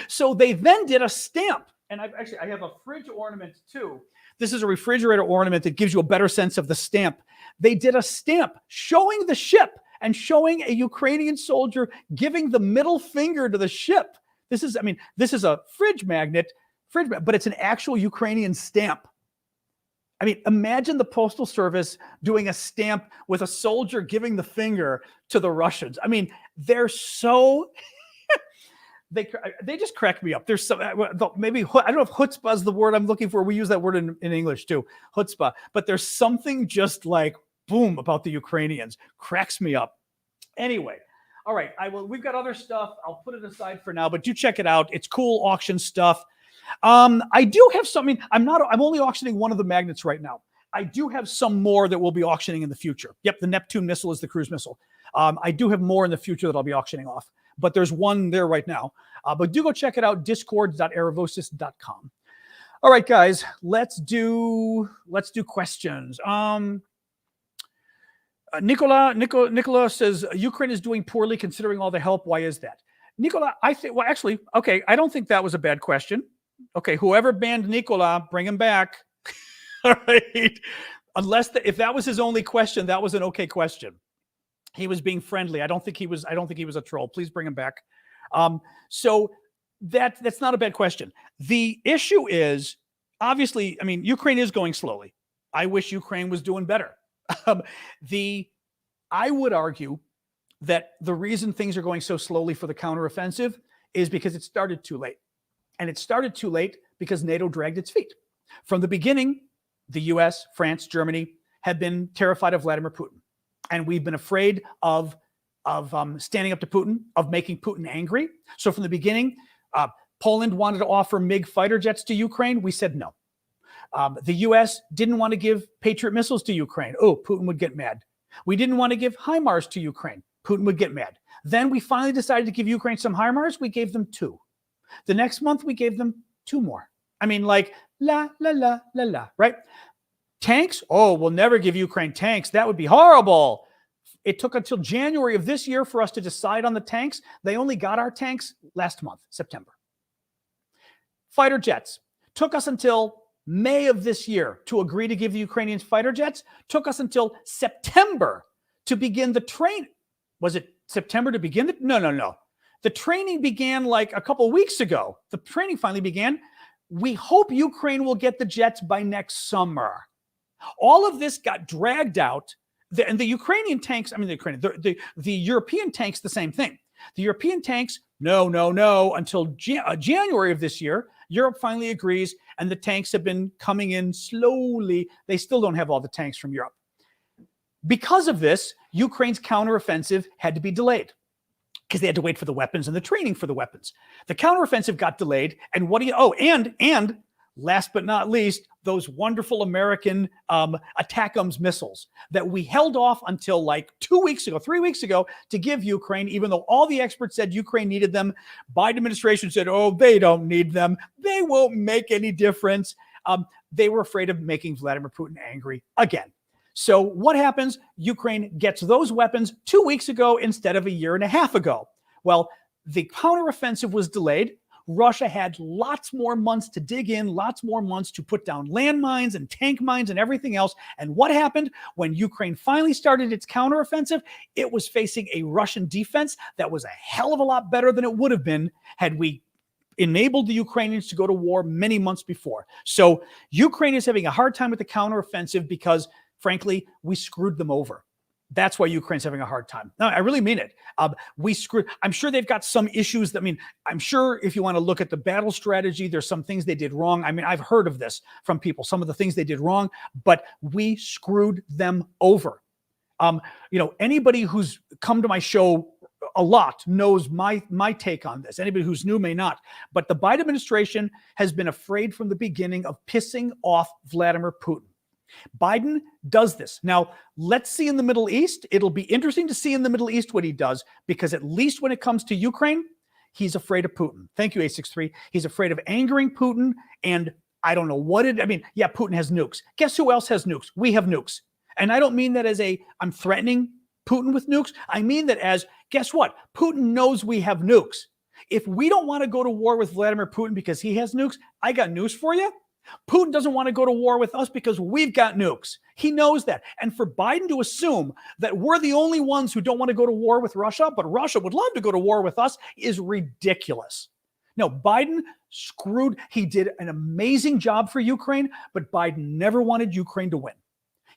So they then did a stamp. And I have a fridge ornament too. This is a refrigerator ornament that gives you a better sense of the stamp. They did a stamp showing the ship and showing a Ukrainian soldier giving the middle finger to the ship. This is a fridge magnet, but it's an actual Ukrainian stamp. Imagine the Postal Service doing a stamp with a soldier giving the finger to the Russians. They're so... they just crack me up. There's some, maybe, I don't know if chutzpah is the word I'm looking for. We use that word in English too, chutzpah. But there's something just like, boom, about the Ukrainians. Cracks me up. Anyway, all right. We've got other stuff. I'll put it aside for now, but do check it out. It's cool auction stuff. I do have something. I'm only auctioning one of the magnets right now. I do have some more that we'll be auctioning in the future. Yep, the Neptune missile is the cruise missile. I do have more in the future that I'll be auctioning off, but there's one there right now. But do go check it out, discord.aravosis.com. All right, guys, let's do questions. Nicola says Ukraine is doing poorly considering all the help. Why is that? Nicola, I think, well, actually, okay, I don't think that was a bad question. Okay, whoever banned Nicola, bring him back. All right. If that was his only question, that was an okay question. He was being friendly. I don't think he was a troll. Please bring him back. So that's not a bad question. The issue is, obviously, I mean, Ukraine is going slowly. I wish Ukraine was doing better. I would argue that the reason things are going so slowly for the counteroffensive is because it started too late. And it started too late because NATO dragged its feet. From the beginning, the US, France, Germany have been terrified of Vladimir Putin. And we've been afraid of standing up to Putin, of making Putin angry. So from the beginning, Poland wanted to offer MiG fighter jets to Ukraine. We said no. The US didn't want to give Patriot missiles to Ukraine. Oh, Putin would get mad. We didn't want to give HIMARS to Ukraine. Putin would get mad. Then we finally decided to give Ukraine some HIMARS. We gave them 2. The next month, we gave them 2 more. I mean, like, la, la, la, la, la, right? Tanks? Oh, we'll never give Ukraine tanks. That would be horrible. It took until January of this year for us to decide on the tanks. They only got our tanks last month, September. Fighter jets. Took us until May of this year to agree to give the Ukrainians fighter jets. Took us until September to begin the train. Was it September to begin? No. The training began like a couple of weeks ago. The training finally began. We hope Ukraine will get the jets by next summer. All of this got dragged out. And the Ukrainian tanks, I mean, the European tanks, the same thing. The European tanks, no, until January of this year, Europe finally agrees, and the tanks have been coming in slowly. They still don't have all the tanks from Europe. Because of this, Ukraine's counteroffensive had to be delayed because they had to wait for the weapons and the training for the weapons. The counteroffensive got delayed, and and last but not least, those wonderful American ATACMS missiles that we held off until like 3 weeks ago to give Ukraine, even though all the experts said Ukraine needed them. Biden administration said, oh, they don't need them. They won't make any difference. They were afraid of making Vladimir Putin angry again. So what happens? Ukraine gets those weapons 2 weeks ago instead of a year and a half ago. Well, the counteroffensive was delayed. Russia had lots more months to dig in, lots more months to put down landmines and tank mines and everything else. And what happened when Ukraine finally started its counteroffensive? It was facing a Russian defense that was a hell of a lot better than it would have been had we enabled the Ukrainians to go to war many months before. So Ukraine is having a hard time with the counteroffensive because, frankly, we screwed them over. That's why Ukraine's having a hard time. No, I really mean it. I'm sure they've got some issues. I'm sure if you want to look at the battle strategy, there's some things they did wrong. I mean, I've heard of this from people, some of the things they did wrong, but we screwed them over. Anybody who's come to my show a lot knows my take on this. Anybody who's new may not. But the Biden administration has been afraid from the beginning of pissing off Vladimir Putin. Biden does this. Now, let's see in the Middle East. It'll be interesting to see in the Middle East what he does, because at least when it comes to Ukraine, he's afraid of Putin. Thank you, A63. He's afraid of angering Putin, and I don't know what Putin has nukes. Guess who else has nukes? We have nukes. And I don't mean that as I'm threatening Putin with nukes. I mean that as, guess what? Putin knows we have nukes. If we don't want to go to war with Vladimir Putin because he has nukes, I got news for you. Putin doesn't want to go to war with us because we've got nukes. He knows that. And for Biden to assume that we're the only ones who don't want to go to war with Russia, but Russia would love to go to war with us, is ridiculous. No, Biden screwed. He did an amazing job for Ukraine, but Biden never wanted Ukraine to win.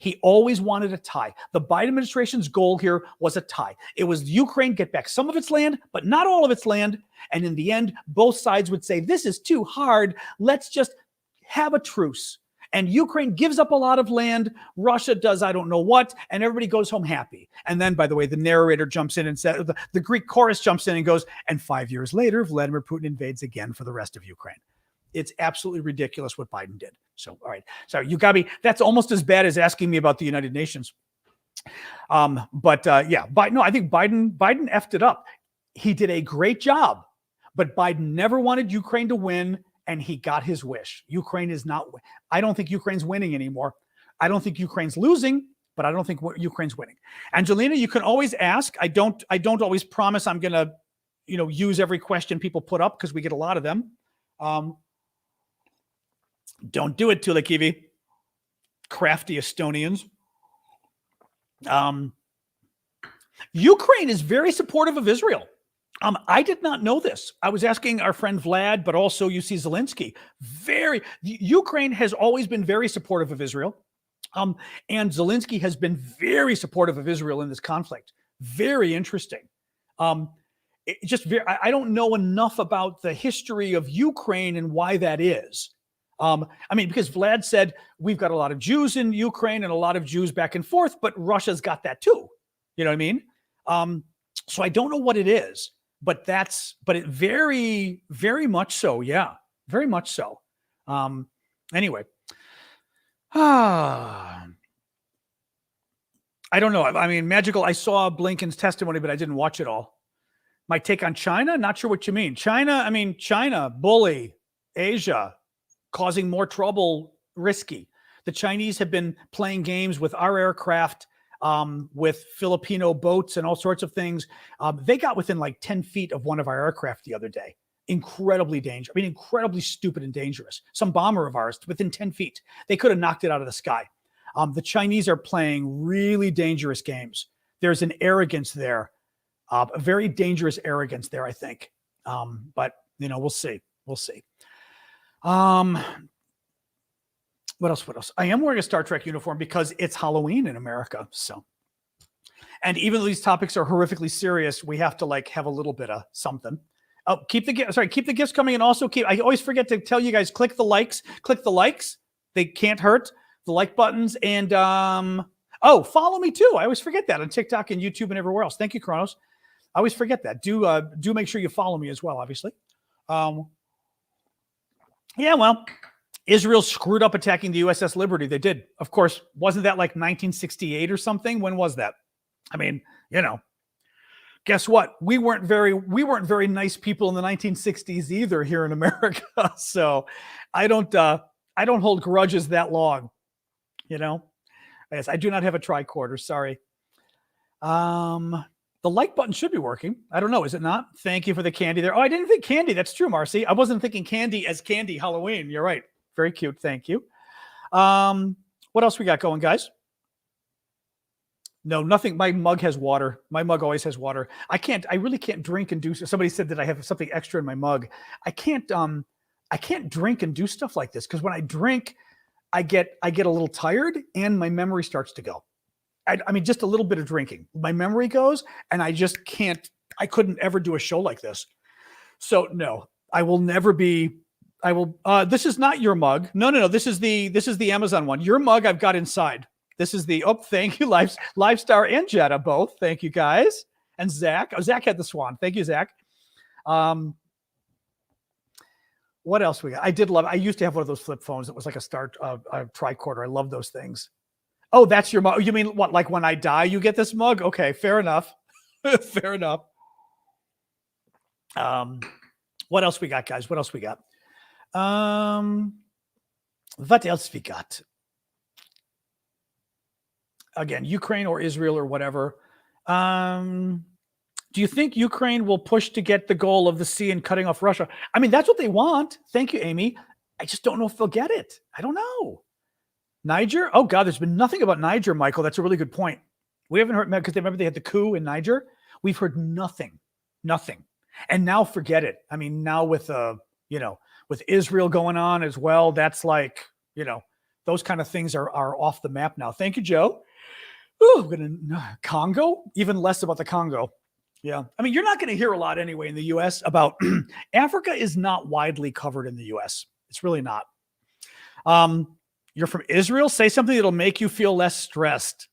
He always wanted a tie. The Biden administration's goal here was a tie. It was Ukraine get back some of its land, but not all of its land. And in the end, both sides would say, this is too hard. Let's just have a truce. And Ukraine gives up a lot of land. Russia does I don't know what, and everybody goes home happy. And then, by the way, the narrator jumps in and says, the Greek chorus jumps in and goes, and 5 years later, Vladimir Putin invades again for the rest of Ukraine. It's absolutely ridiculous what Biden did. So, all right. Sorry, you got me. That's almost as bad as asking me about the United Nations. I think Biden effed it up. He did a great job, but Biden never wanted Ukraine to win, and he got his wish. Ukraine is not. I don't think Ukraine's winning anymore. I don't think Ukraine's losing, but I don't think Ukraine's winning. Angelina, you can always ask. I don't always promise I'm going to, use every question people put up because we get a lot of them. Don't do it, Tula Kiwi. Crafty Estonians. Ukraine is very supportive of Israel. I did not know this. I was asking our friend Vlad, but also you see Zelensky. Ukraine has always been very supportive of Israel. And Zelensky has been very supportive of Israel in this conflict. Very interesting. I don't know enough about the history of Ukraine and why that is. Because Vlad said we've got a lot of Jews in Ukraine and a lot of Jews back and forth, but Russia's got that too. You know what I mean? So I don't know what it is, but it very, very much so. Yeah, very much so. Anyway, I don't know. Magical. I saw Blinken's testimony, but I didn't watch it all. My take on China, not sure what you mean. China, bully, Asia, causing more trouble, risky. The Chinese have been playing games with our aircraft, with Filipino boats and all sorts of things. They got within like 10 feet of one of our aircraft the other day. Incredibly dangerous. Incredibly stupid and dangerous. Some bomber of ours within 10 feet. They could have knocked it out of the sky. The Chinese are playing really dangerous games. There's an arrogance there, a very dangerous arrogance there, I think. But we'll see. We'll see. What else? I am wearing a Star Trek uniform because it's Halloween in America. So, and even though these topics are horrifically serious, we have to have a little bit of something. Oh, keep the gifts coming, and also I always forget to tell you guys, click the likes. They can't hurt. The like buttons, and follow me too. I always forget that on TikTok and YouTube and everywhere else. Thank you, Kronos. I always forget that. Do make sure you follow me as well, obviously. Israel screwed up attacking the USS Liberty. They did. Of course, wasn't that like 1968 or something? When was that? Guess what? We weren't very nice people in the 1960s either here in America. So I don't hold grudges that long. Yes, I do not have a tricorder. Sorry. The like button should be working. I don't know. Is it not? Thank you for the candy there. Oh, I didn't think candy. That's true, Marcy. I wasn't thinking candy as candy Halloween. You're right. Very cute. Thank you. What else we got going, guys? No, nothing. My mug has water. My mug always has water. I really can't drink and do. Somebody said that I have something extra in my mug. I can't drink and do stuff like this because when I drink, I get a little tired and my memory starts to go. Just a little bit of drinking, my memory goes, and I just can't. I couldn't ever do a show like this. So no, I will never be. I will. This is not your mug. No. This is the Amazon one. Your mug I've got inside. This is the. Oh, thank you, Livestar and Jetta both. Thank you guys, and Zach. Oh, Zach had the swan. Thank you, Zach. What else we got? I used to have one of those flip phones that was like a tricorder. I love those things. Oh, that's your mug. You mean what? Like when I die, you get this mug? Okay, fair enough. Fair enough. What else we got, guys? What else we got? What else we got? Again, Ukraine or Israel or whatever. Do you think Ukraine will push to get the goal of the sea and cutting off Russia? That's what they want. Thank you, Amy. I just don't know if they'll get it. I don't know. Niger? Oh, God, there's been nothing about Niger, Michael. That's a really good point. We haven't heard, because remember they had the coup in Niger? We've heard nothing. And now forget it. Now with Israel going on as well, that's like, those kind of things are off the map now. Thank you, Joe. Ooh, Congo, even less about the Congo. Yeah. I mean, you're not going to hear a lot anyway in the US about Africa is not widely covered in the US. It's really not. You're from Israel. Say something that'll make you feel less stressed.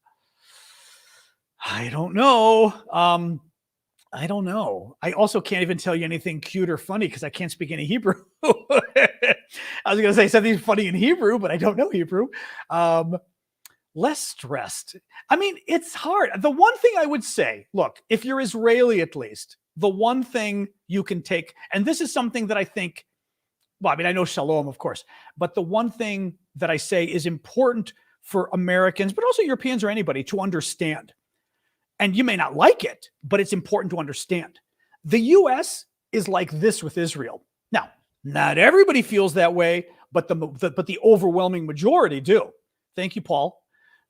I don't know. I don't know. I also can't even tell you anything cute or funny because I can't speak any Hebrew. I was going to say something funny in Hebrew, but I don't know Hebrew. Less stressed. I mean, it's hard. The one thing I would say, look, if you're Israeli at least, the one thing you can take, and this is something that I think, well, I mean, I know shalom, of course, but the one thing that I say is important for Americans, but also Europeans or anybody to understand. And you may not like it, but it's important to understand. The U.S. is like this with Israel. Now, not everybody feels that way, but the overwhelming majority do. Thank you, Paul,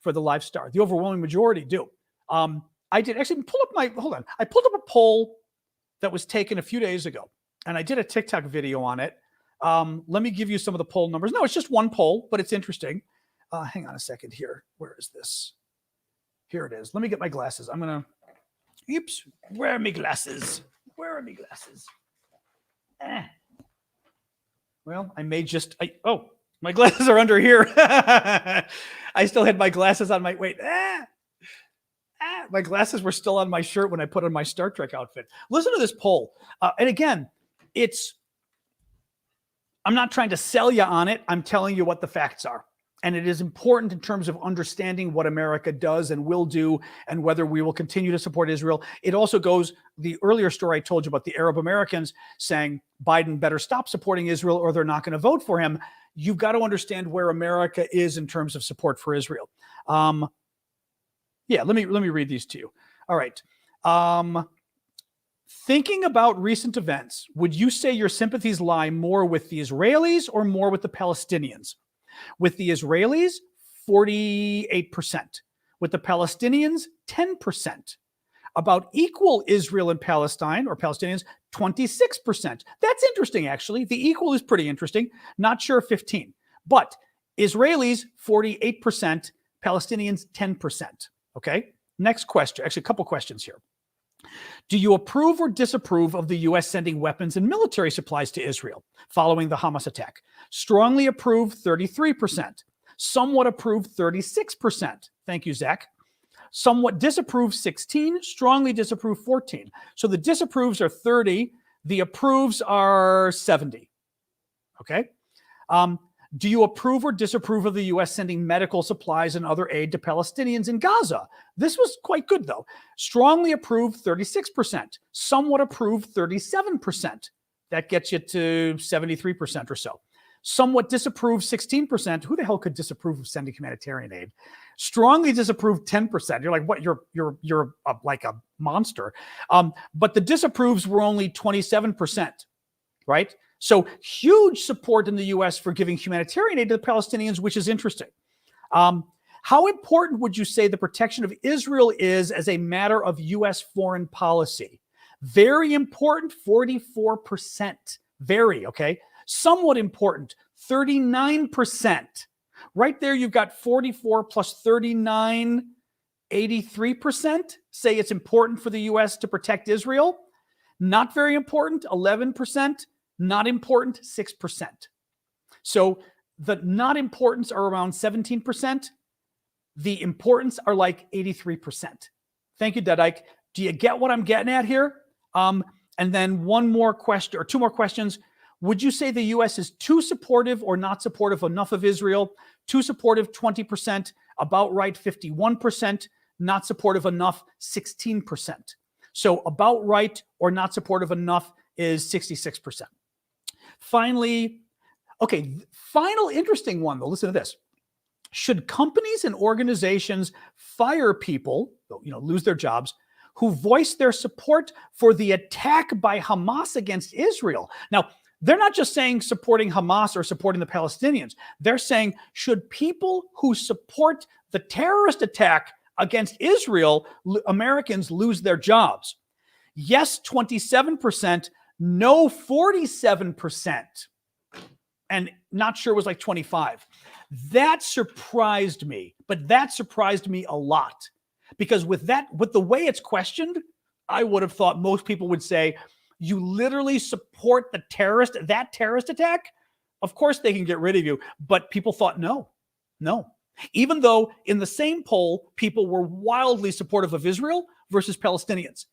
for the live star. The overwhelming majority do. I did actually I pulled up a poll that was taken a few days ago, and I did a TikTok video on it. Let me give you some of the poll numbers. No, it's just one poll, but it's interesting. Hang on a second here. Where is this? Here it is. Let me get my glasses. Oops, where are my glasses? Where are my glasses? Well, I may just, my glasses are under here. I still had my glasses on wait. My glasses were still on my shirt when I put on my Star Trek outfit. Listen to this poll. And again, I'm not trying to sell you on it. I'm telling you what the facts are. And it is important in terms of understanding what America does and will do and whether we will continue to support Israel. It also goes, the earlier story I told you about the Arab Americans saying Biden better stop supporting Israel or they're not going to vote for him. You've got to understand where America is in terms of support for Israel. Let me read these to you. All right. Thinking about recent events, would you say your sympathies lie more with the Israelis or more with the Palestinians? With the Israelis, 48%. With the Palestinians, 10%. About equal Israel and Palestine, or Palestinians, 26%. That's interesting, actually. The equal is pretty interesting. Not sure 15. But Israelis, 48%. Palestinians, 10%. Okay? Next question. Actually, a couple questions here. Do you approve or disapprove of the U.S. sending weapons and military supplies to Israel following the Hamas attack? Strongly approve, 33%. Somewhat approve, 36%. Thank you, Zach. Somewhat disapprove, 16. Strongly disapprove, 14. So the disapproves are 30. The approves are 70. Okay? Do you approve or disapprove of the U.S. sending medical supplies and other aid to Palestinians in Gaza? This was quite good, though. Strongly approve, 36%. Somewhat approve, 37%. That gets you to 73% or so. Somewhat disapprove, 16%. Who the hell could disapprove of sending humanitarian aid? Strongly disapprove, 10%. You're like, what? You're like a monster. But the disapproves were only 27%, right? So huge support in the U.S. for giving humanitarian aid to the Palestinians, which is interesting. How important would you say the protection of Israel is as a matter of U.S. foreign policy? Very important, 44%. Very, okay? Somewhat important, 39%. Right there, you've got 44 plus 39, 83%. Say it's important for the U.S. to protect Israel. Not very important, 11%. Not important, 6%. So the not importance are around 17%. The importance are like 83%. Thank you, Dedike. Do you get what I'm getting at here? And then one more question or two more questions. Would you say the U.S. is too supportive or not supportive enough of Israel? Too supportive, 20%. About right, 51%. Not supportive enough, 16%. So about right or not supportive enough is 66%. Finally, final interesting one, though. Listen to this. Should companies and organizations fire people, lose their jobs, who voice their support for the attack by Hamas against Israel? Now, they're not just saying supporting Hamas or supporting the Palestinians. They're saying, should people who support the terrorist attack against Israel, Americans, lose their jobs? Yes, 27%. No, 47%. And not sure it was like 25. That surprised me, but that surprised me a lot, because with the way it's questioned, I would have thought most people would say, you literally support that terrorist attack? Of course they can get rid of you. But people thought, no. Even though in the same poll, people were wildly supportive of Israel versus Palestinians,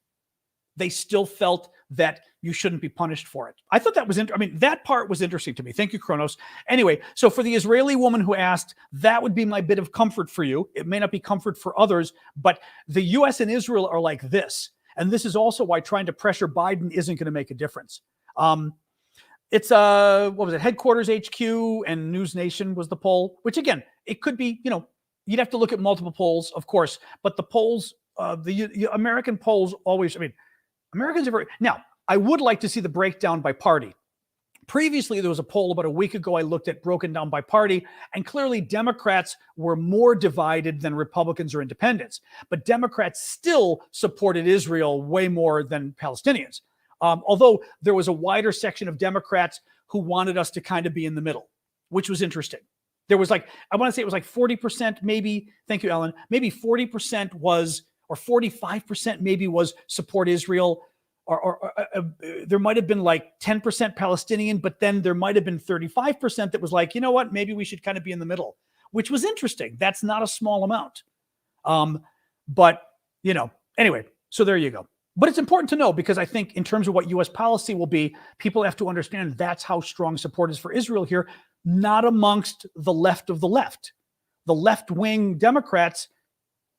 they still felt that you shouldn't be punished for it. I thought that was that part was interesting to me. Thank you, Kronos. Anyway, so for the Israeli woman who asked, that would be my bit of comfort for you. It may not be comfort for others, but the US and Israel are like this. And this is also why trying to pressure Biden isn't going to make a difference. It's what was it? Headquarters HQ and News Nation was the poll, which again, it could be, you'd have to look at multiple polls, of course, but the polls, the American polls always, Americans are now, I would like to see the breakdown by party. Previously, there was a poll about a week ago I looked at broken down by party, and clearly Democrats were more divided than Republicans or independents. But Democrats still supported Israel way more than Palestinians. Although there was a wider section of Democrats who wanted us to kind of be in the middle, which was interesting. There was I want to say it was 40% maybe, thank you, Ellen, maybe 40% was, or 45% maybe was support Israel, or there might have been 10% Palestinian, but then there might have been 35% that was you know what, maybe we should kind of be in the middle, which was interesting. That's not a small amount. But, anyway, so there you go. But it's important to know, because I think in terms of what U.S. policy will be, people have to understand that's how strong support is for Israel here, not amongst the left of the left. The left-wing Democrats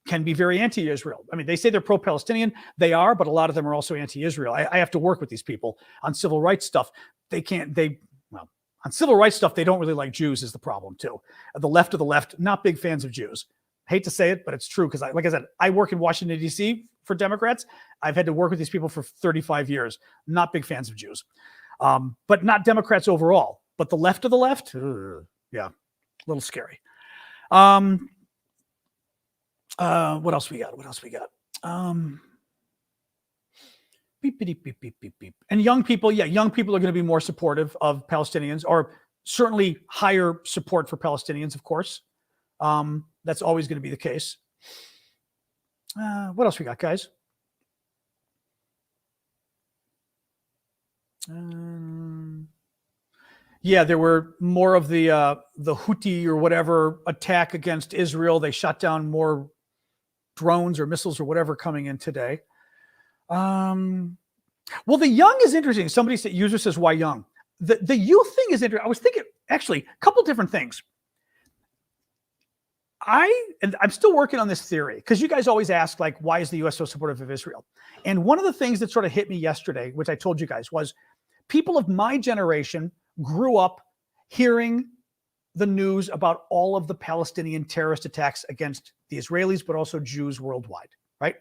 can be very anti-Israel. They say they're pro-Palestinian. They are, but a lot of them are also anti-Israel. I have to work with these people on civil rights stuff. On civil rights stuff, they don't really like Jews is the problem too. The left of the left, not big fans of Jews. Hate to say it, but it's true, because like I said, I work in Washington, D.C. for Democrats. I've had to work with these people for 35 years. Not big fans of Jews. But not Democrats overall. But the left of the left, yeah, a little scary. What else we got? Beep, beep, beep, beep, beep, beep. And young people are going to be more supportive of Palestinians, or certainly higher support for Palestinians, of course. That's always going to be the case. What else we got, guys? There were more of the Houthi or whatever attack against Israel. They shot down more drones or missiles or whatever coming in today. Well, the young is interesting. Somebody said, user says, why young? The youth thing is interesting. I was thinking, actually, a couple different things. I'm still working on this theory, because you guys always ask, why is the U.S. so supportive of Israel? And one of the things that sort of hit me yesterday, which I told you guys, was people of my generation grew up hearing the news about all of the Palestinian terrorist attacks against the Israelis, but also Jews worldwide, right?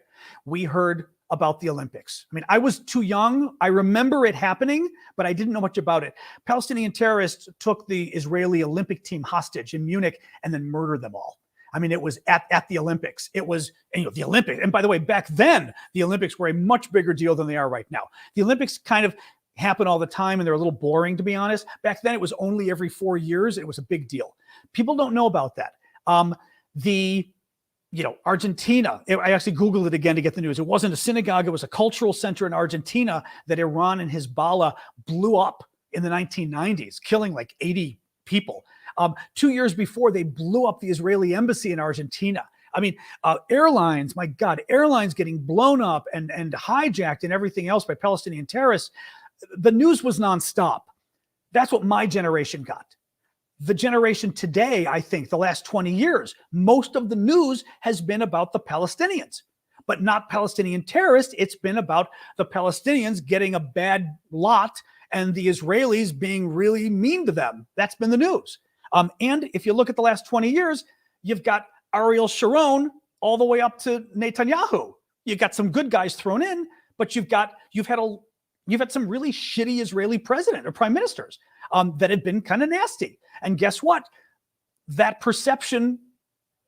We heard about the Olympics. I was too young. I remember it happening, but I didn't know much about it. Palestinian terrorists took the Israeli Olympic team hostage in Munich and then murdered them all. It was at the Olympics. It was, the Olympics. And by the way, back then, the Olympics were a much bigger deal than they are right now. The Olympics kind of happen all the time, and they're a little boring, to be honest. Back then, it was only every 4 years. It was a big deal. People don't know about that. Argentina, I actually Googled it again to get the news. It wasn't a synagogue. It was a cultural center in Argentina that Iran and Hezbollah blew up in the 1990s, killing 80 people. 2 years before, they blew up the Israeli embassy in Argentina. Airlines, my God, airlines getting blown up and hijacked and everything else by Palestinian terrorists. The news was nonstop. That's what my generation got. The generation today, I think, the last 20 years, most of the news has been about the Palestinians, but not Palestinian terrorists. It's been about the Palestinians getting a bad lot and the Israelis being really mean to them. That's been the news. And if you look at the last 20 years, you've got Ariel Sharon all the way up to Netanyahu. You've got some good guys thrown in, but you've had some really shitty Israeli president or prime ministers that had been kind of nasty. And guess what? That perception,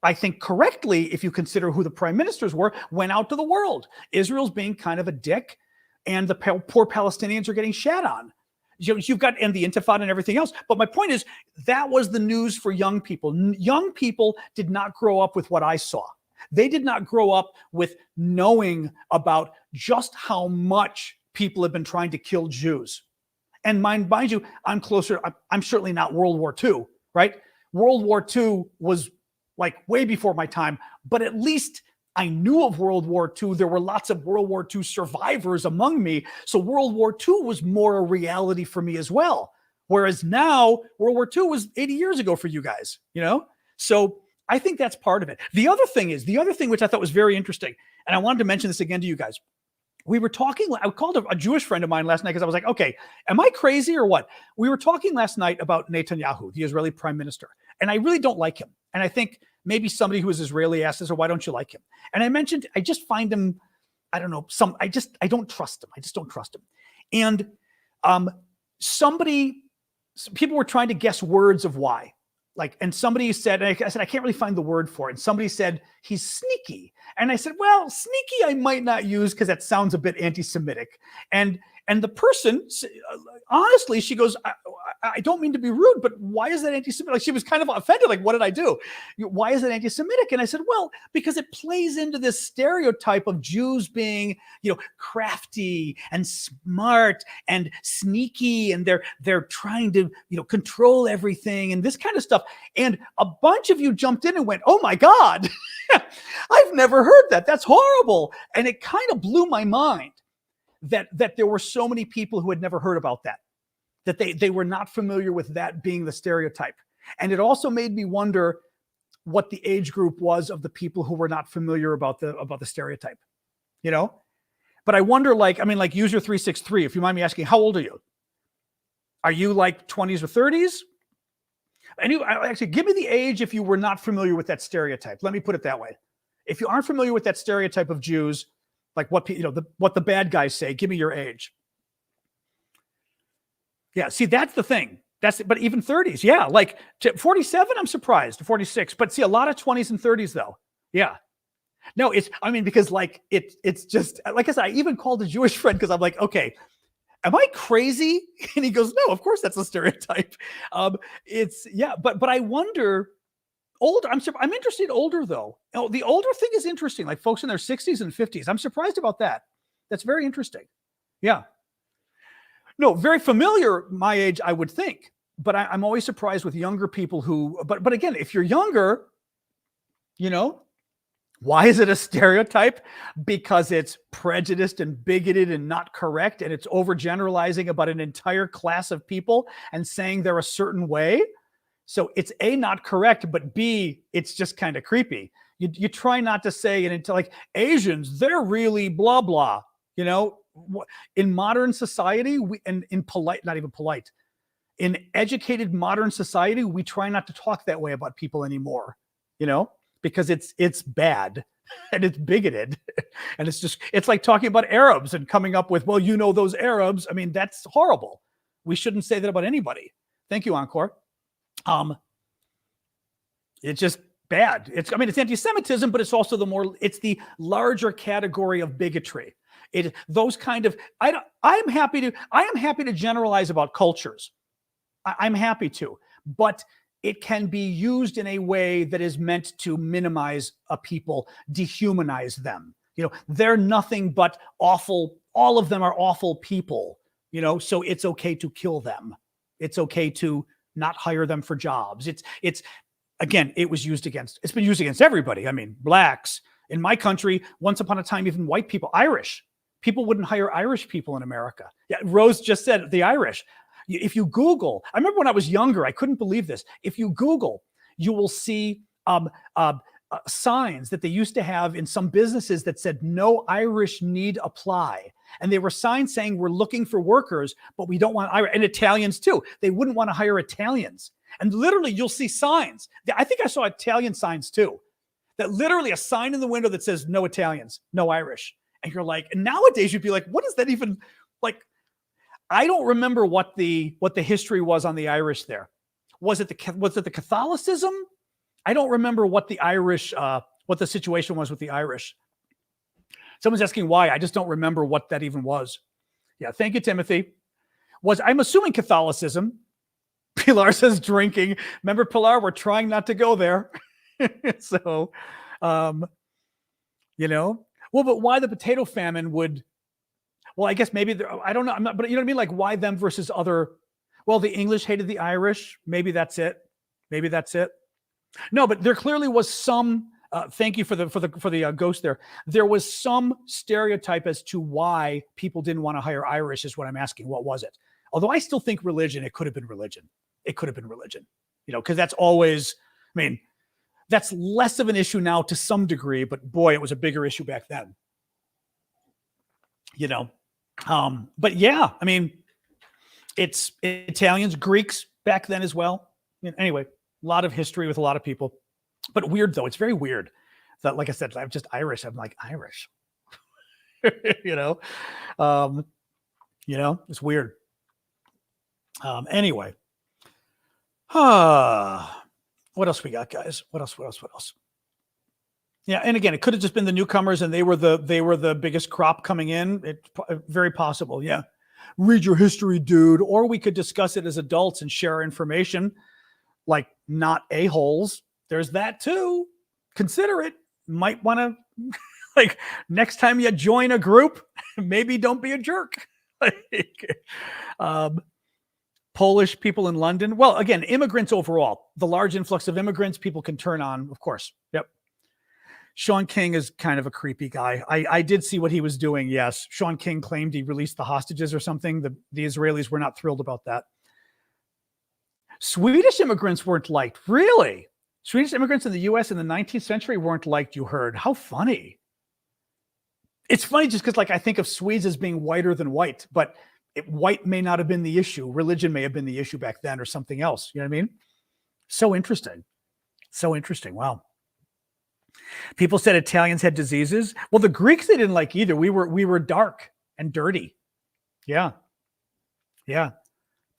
I think correctly, if you consider who the prime ministers were, went out to the world. Israel's being kind of a dick, and the poor Palestinians are getting shat on. you've got, and the Intifada and everything else. But my point is, that was the news for young people. Young people did not grow up with what I saw. They did not grow up with knowing about just how much people have been trying to kill Jews. And mind you, I'm certainly not World War II, right? World War II was like way before my time, but at least I knew of World War II. There were lots of World War II survivors among me. So World War II was more a reality for me as well. Whereas now World War II was 80 years ago for you guys, So I think that's part of it. The other thing which I thought was very interesting, and I wanted to mention this again to you guys. We were talking, I called a Jewish friend of mine last night because I was like, okay, am I crazy or what? We were talking last night about Netanyahu, the Israeli prime minister, and I really don't like him. And I think maybe somebody who is Israeli asked us, why don't you like him? And I mentioned, I just find him, I don't know, I don't trust him. I just don't trust him. And people were trying to guess words of why. And somebody said, and I said, I can't really find the word for it. And somebody said, he's sneaky. And I said, well, sneaky I might not use because that sounds a bit anti-Semitic. And the person, honestly, she goes, I don't mean to be rude, but why is that anti-Semitic? She was kind of offended. What did I do? Why is that anti-Semitic? And I said, well, because it plays into this stereotype of Jews being, crafty and smart and sneaky, and they're trying to, control everything and this kind of stuff. And a bunch of you jumped in and went, oh my God, I've never heard that. That's horrible. And it kind of blew my mind that there were so many people who had never heard about that they were not familiar with that being the stereotype. And it also made me wonder what the age group was of the people who were not familiar about the stereotype, But I wonder, user 363, if you mind me asking, how old are you? Are you like 20s or 30s? Actually, give me the age if you were not familiar with that stereotype. Let me put it that way. If you aren't familiar with that stereotype of Jews, like what the bad guys say, give me your age. Yeah, see, that's the thing. But even 30s, yeah, 47, I'm surprised, 46. But see, a lot of 20s and 30s though. Yeah. No, because it's just, like I said, I even called a Jewish friend because I'm like, okay, am I crazy? And he goes, no, of course that's a stereotype. But I wonder, older, I'm interested older though. The older thing is interesting, like folks in their 60s and 50s. I'm surprised about that. That's very interesting. Yeah. No, very familiar my age, I would think. But I'm always surprised with younger people but again, if you're younger, why is it a stereotype? Because it's prejudiced and bigoted and not correct, and it's overgeneralizing about an entire class of people and saying they're a certain way. So it's A, not correct, but B, it's just kind of creepy. You try not to say it until Asians, they're really blah, blah, In modern society, in educated modern society, we try not to talk that way about people anymore, because it's bad and it's bigoted. And it's like talking about Arabs and coming up with, well, those Arabs. I mean, that's horrible. We shouldn't say that about anybody. Thank you, Encore. It's just bad. It's anti-Semitism, but it's also it's the larger category of bigotry. I am happy to generalize about cultures. I'm happy to, but it can be used in a way that is meant to minimize a people, dehumanize them. They're nothing but awful. All of them are awful people, so it's okay to kill them. It's okay to not hire them for jobs. It's again, it's been used against everybody. Blacks in my country, once upon a time, even white people, Irish. People wouldn't hire Irish people in America. Yeah, Rose just said the Irish. If you Google, I remember when I was younger, I couldn't believe this. If you Google, you will see signs that they used to have in some businesses that said no Irish need apply. And they were signs saying we're looking for workers, but we don't want Irish, and Italians too. They wouldn't want to hire Italians. And literally you'll see signs. I think I saw Italian signs too, that literally a sign in the window that says no Italians, no Irish. And you're like, and nowadays you'd be like, what is that even like? I don't remember what the history was on the Irish there. Was it the Catholicism? I don't remember what the situation was with the Irish. Someone's asking why. I just don't remember what that even was. Yeah, thank you, Timothy. was, I'm assuming, Catholicism. Pilar says drinking. Remember, Pilar, we're trying not to go there. So, you know, well, but why the potato famine would, well, I guess maybe, I don't know. I'm not, but you know what I mean? Like why them versus other, well, the English hated the Irish. Maybe that's it. Maybe that's it. No, but there clearly was some, thank you for the ghost there. There was some stereotype as to why people didn't want to hire Irish is what I'm asking. What was it? Although I still think religion, it could have been religion. It could have been religion, you know, because that's always, I mean, that's less of an issue now to some degree, but boy, it was a bigger issue back then, you know? But yeah, I mean, it's Italians, Greeks back then as well. Anyway, a lot of history with a lot of people, but weird though. It's very weird that, like I said, I'm just Irish. I'm like Irish, you know, it's weird. Anyway, what else we got, guys? What else? Yeah, and again, it could have just been the newcomers, and they were the biggest crop coming in. It's very possible. Yeah, read your history, dude. Or we could discuss it as adults and share information, like not a-holes. There's that too. Consider it. Might want to, like, next time you join a group, maybe don't be a jerk. Polish people in London. Well, again, immigrants overall. The large influx of immigrants people can turn on, of course. Yep. Sean King is kind of a creepy guy. I did see what he was doing. Yes. Sean King claimed he released the hostages or something. The Israelis were not thrilled about that. Swedish immigrants weren't liked. Really? Swedish immigrants in the U.S. in the 19th century weren't liked, you heard. How funny. It's funny just because, like, I think of Swedes as being whiter than white, but white may not have been the issue. Religion may have been the issue back then or something else. You know what I mean? So interesting. So interesting. Wow. People said Italians had diseases. Well, the Greeks, they didn't like either. We were dark and dirty. Yeah. Yeah.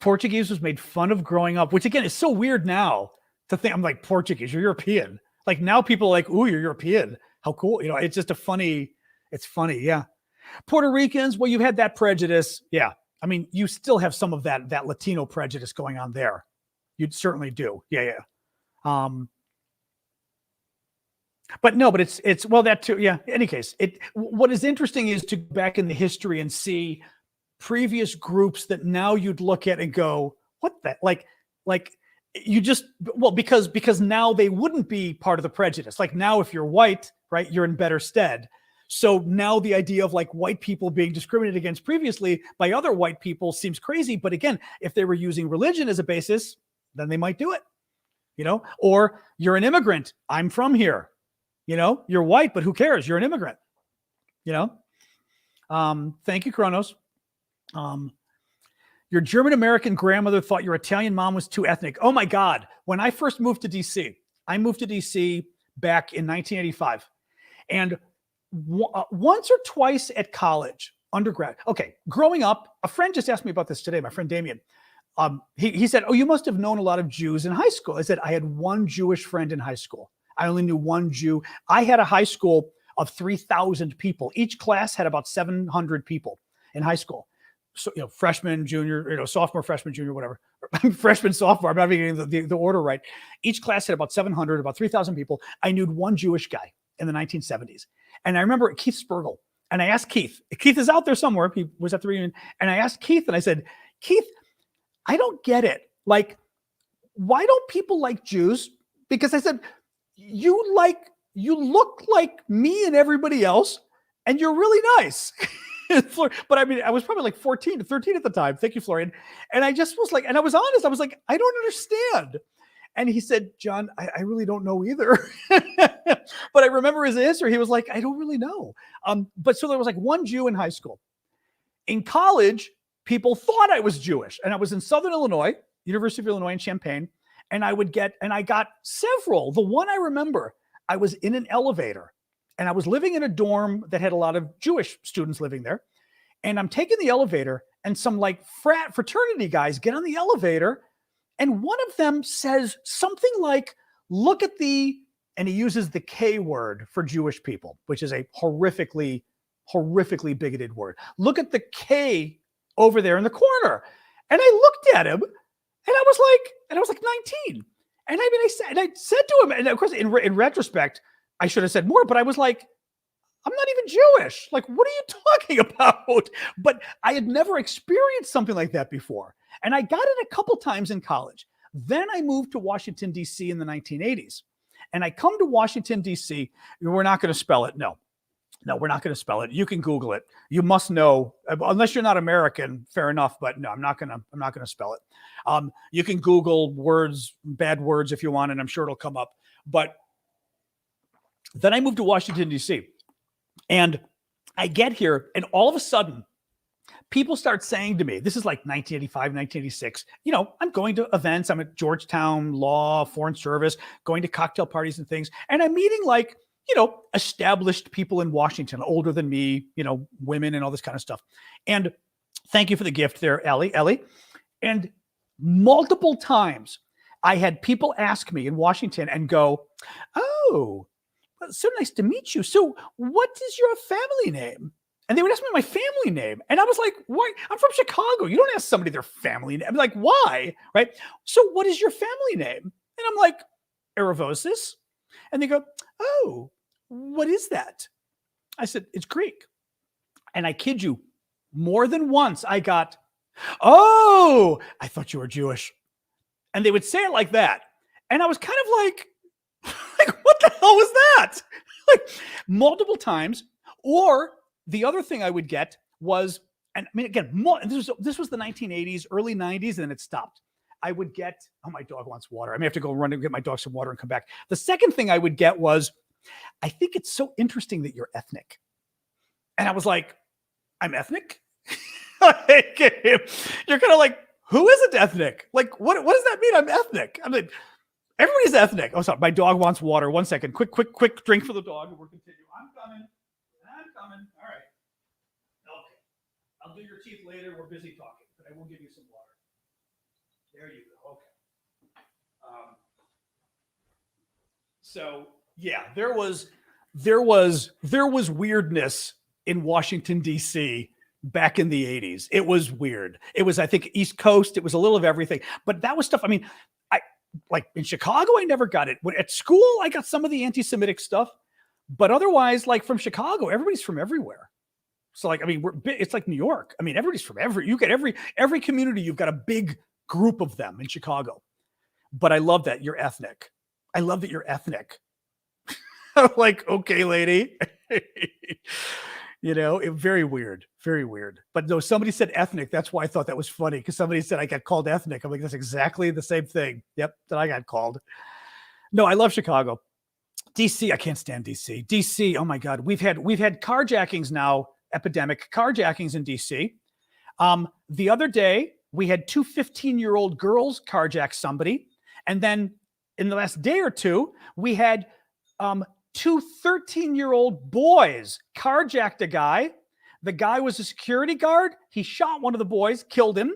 Portuguese was made fun of growing up, which again is so weird now to think. I'm like, Portuguese, you're European. Like now people are like, ooh, you're European. How cool. You know, it's just it's funny. Yeah. Puerto Ricans, well, you've had that prejudice. Yeah. I mean, you still have some of that Latino prejudice going on there. You'd certainly do. Yeah. Yeah. But no, but it's well, that too. Yeah. In any case, what is interesting is to go back in the history and see previous groups that now you'd look at and go, what the, like you just, well, because now they wouldn't be part of the prejudice. Like now, if you're white, right, you're in better stead. So now the idea of like white people being discriminated against previously by other white people seems crazy. But again, if they were using religion as a basis, then they might do it, you know, or you're an immigrant. I'm from here. You know, you're white, but who cares? You're an immigrant, you know? Thank you, Kronos. Your German-American grandmother thought your Italian mom was too ethnic. Oh my God. When I first moved to DC, I moved to DC back in 1985. And once or twice at college, undergrad. Okay. Growing up, a friend just asked me about this today, my friend Damien. He said, oh, you must have known a lot of Jews in high school. I said, I had one Jewish friend in high school. I only knew one Jew. I had a high school of 3,000 people. Each class had about 700 people in high school. So, you know, freshman, junior, you know, sophomore, freshman, junior, whatever. Freshman, sophomore. I'm not even getting the order right. Each class had about 700, about 3,000 people. I knew one Jewish guy in the 1970s. And I remember Keith Spergel. And I asked Keith is out there somewhere. He was at the reunion. And I asked Keith and I said, Keith, I don't get it. Like, why don't people like Jews? Because I said, you look like me and everybody else, and you're really nice. But I mean, I was probably like 14 to 13 at the time. Thank you, Florian. And I just was like, and I was honest. I was like, I don't understand. And he said, John, I really don't know either. But I remember his answer. He was like, I don't really know. But so there was like one Jew in high school. In college, people thought I was Jewish. And I was in Southern Illinois, University of Illinois in Champaign. And I got several. The one I remember, I was in an elevator and I was living in a dorm that had a lot of Jewish students living there. And I'm taking the elevator and some like fraternity guys get on the elevator. And one of them says something like, look at and he uses the K word for Jewish people, which is a horrifically bigoted word. Look at the K over there in the corner. And I looked at him, and I was like 19. And I said to him, and of course, in retrospect, I should have said more, but I was like, I'm not even Jewish. Like, what are you talking about? But I had never experienced something like that before. And I got it a couple times in college. Then I moved to Washington, D.C. in the 1980s. And I come to Washington, D.C. We're not going to spell it. No, we're not going to spell it. You can Google it. You must know, unless you're not American, fair enough. But no, I'm not going to spell it. You can Google words, bad words if you want, and I'm sure it'll come up. But then I moved to Washington, D.C. And I get here, and all of a sudden, people start saying to me, this is like 1985, 1986, I'm going to events. I'm at Georgetown Law, Foreign Service, going to cocktail parties and things. And I'm meeting established people in Washington, older than me, women and all this kind of stuff. And thank you for the gift there, Ellie. And multiple times I had people ask me in Washington and go, oh, so nice to meet you. So what is your family name? And they would ask me my family name. And I was like, why? I'm from Chicago. You don't ask somebody their family name. I'm like, why? Right? So what is your family name? And I'm like, Aravosis. And they go, oh, what is that? I said, it's Greek. And I kid you, more than once I got, oh, I thought you were Jewish. And they would say it like that. And I was kind of like, what the hell was that? Like multiple times. Or the other thing I would get was, and I mean, again, this was the 1980s, early 90s, and then it stopped. I would get, oh, my dog wants water. I may have to go run and get my dog some water and come back. The second thing I would get was, I think it's so interesting that you're ethnic. And I was like, I'm ethnic? You're kind of like, who isn't ethnic? Like, what does that mean? I'm ethnic. I'm like, everybody's ethnic. Oh, sorry. My dog wants water. 1 second. Quick drink for the dog. And we're continuing. I'm coming. All right. Okay. I'll do your teeth later. We're busy talking, but I will give you some water. There you go. Okay. So yeah, there was weirdness in Washington, D.C. back in the 80s. It was weird. It was, I think, East Coast. It was a little of everything. But that was stuff. I mean, like in Chicago, I never got it. At school, I got some of the anti-Semitic stuff, but otherwise, like from Chicago, everybody's from everywhere. So like, I mean, it's like New York. I mean, everybody's from you get every community, you've got a big group of them in Chicago. But I love that you're ethnic. I love that you're ethnic. I'm like, okay, lady. Very weird, very weird. But no, somebody said ethnic. That's why I thought that was funny, because somebody said I got called ethnic. I'm like, that's exactly the same thing. Yep, that I got called. No, I love Chicago. DC, I can't stand DC. DC, oh my God, we've had carjackings now, epidemic carjackings in DC. The other day, we had two 15-year-old girls carjack somebody, and then in the last day or two, we had two 13-year-old boys carjacked a guy. The guy was a security guard. He shot one of the boys, killed him.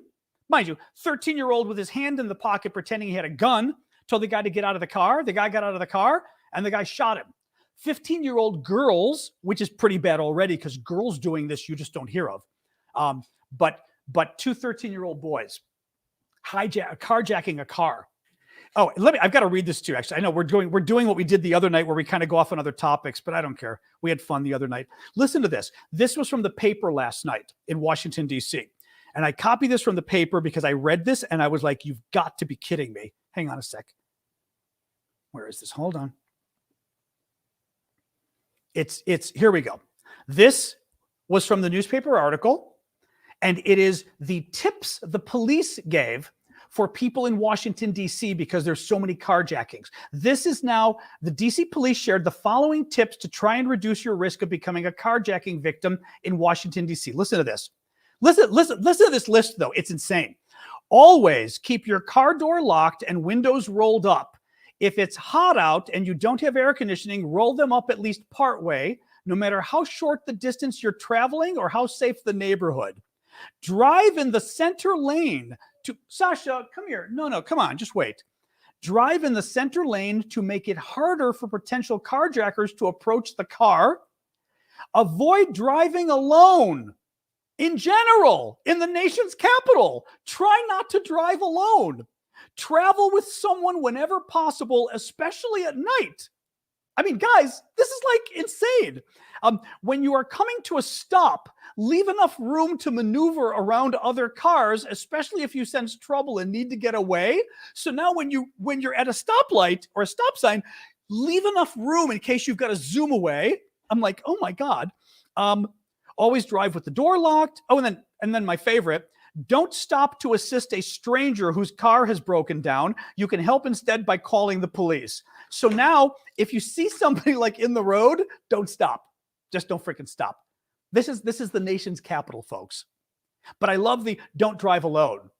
Mind you, 13-year-old with his hand in the pocket pretending he had a gun, told the guy to get out of the car. The guy got out of the car, and the guy shot him. 15-year-old girls, which is pretty bad already, because girls doing this you just don't hear of. But two 13-year-old boys carjacking a car. Oh, I've got to read this too. Actually, I know we're doing what we did the other night, where we kind of go off on other topics, but I don't care. We had fun the other night. Listen to this. This was from the paper last night in Washington, D.C. And I copied this from the paper because I read this and I was like, you've got to be kidding me. Hang on a sec. Where is this? Hold on. It's here we go. This was from the newspaper article, and it is the tips the police gave for people in Washington, D.C., because there's so many carjackings. This is now, the D.C. police shared the following tips to try and reduce your risk of becoming a carjacking victim in Washington, D.C. Listen to this. Listen to this list, though. It's insane. Always keep your car door locked and windows rolled up. If it's hot out and you don't have air conditioning, roll them up at least part way, no matter how short the distance you're traveling or how safe the neighborhood. Drive in the center lane to, Sasha, come here. No, come on, just wait. Drive in the center lane to make it harder for potential carjackers to approach the car. Avoid driving alone. in general, in the nation's capital. Try not to drive alone. Travel with someone whenever possible, especially at night. I mean, guys, this is like insane. When you are coming to a stop, leave enough room to maneuver around other cars, especially if you sense trouble and need to get away. So now when you're at a stoplight or a stop sign, leave enough room in case you've got to zoom away. I'm like, oh my God. Always drive with the door locked. Oh, and then my favorite, don't stop to assist a stranger whose car has broken down. You can help instead by calling the police. So now, if you see somebody like in the road, don't stop. Just don't freaking stop. This is the nation's capital, folks. But I love the don't drive alone.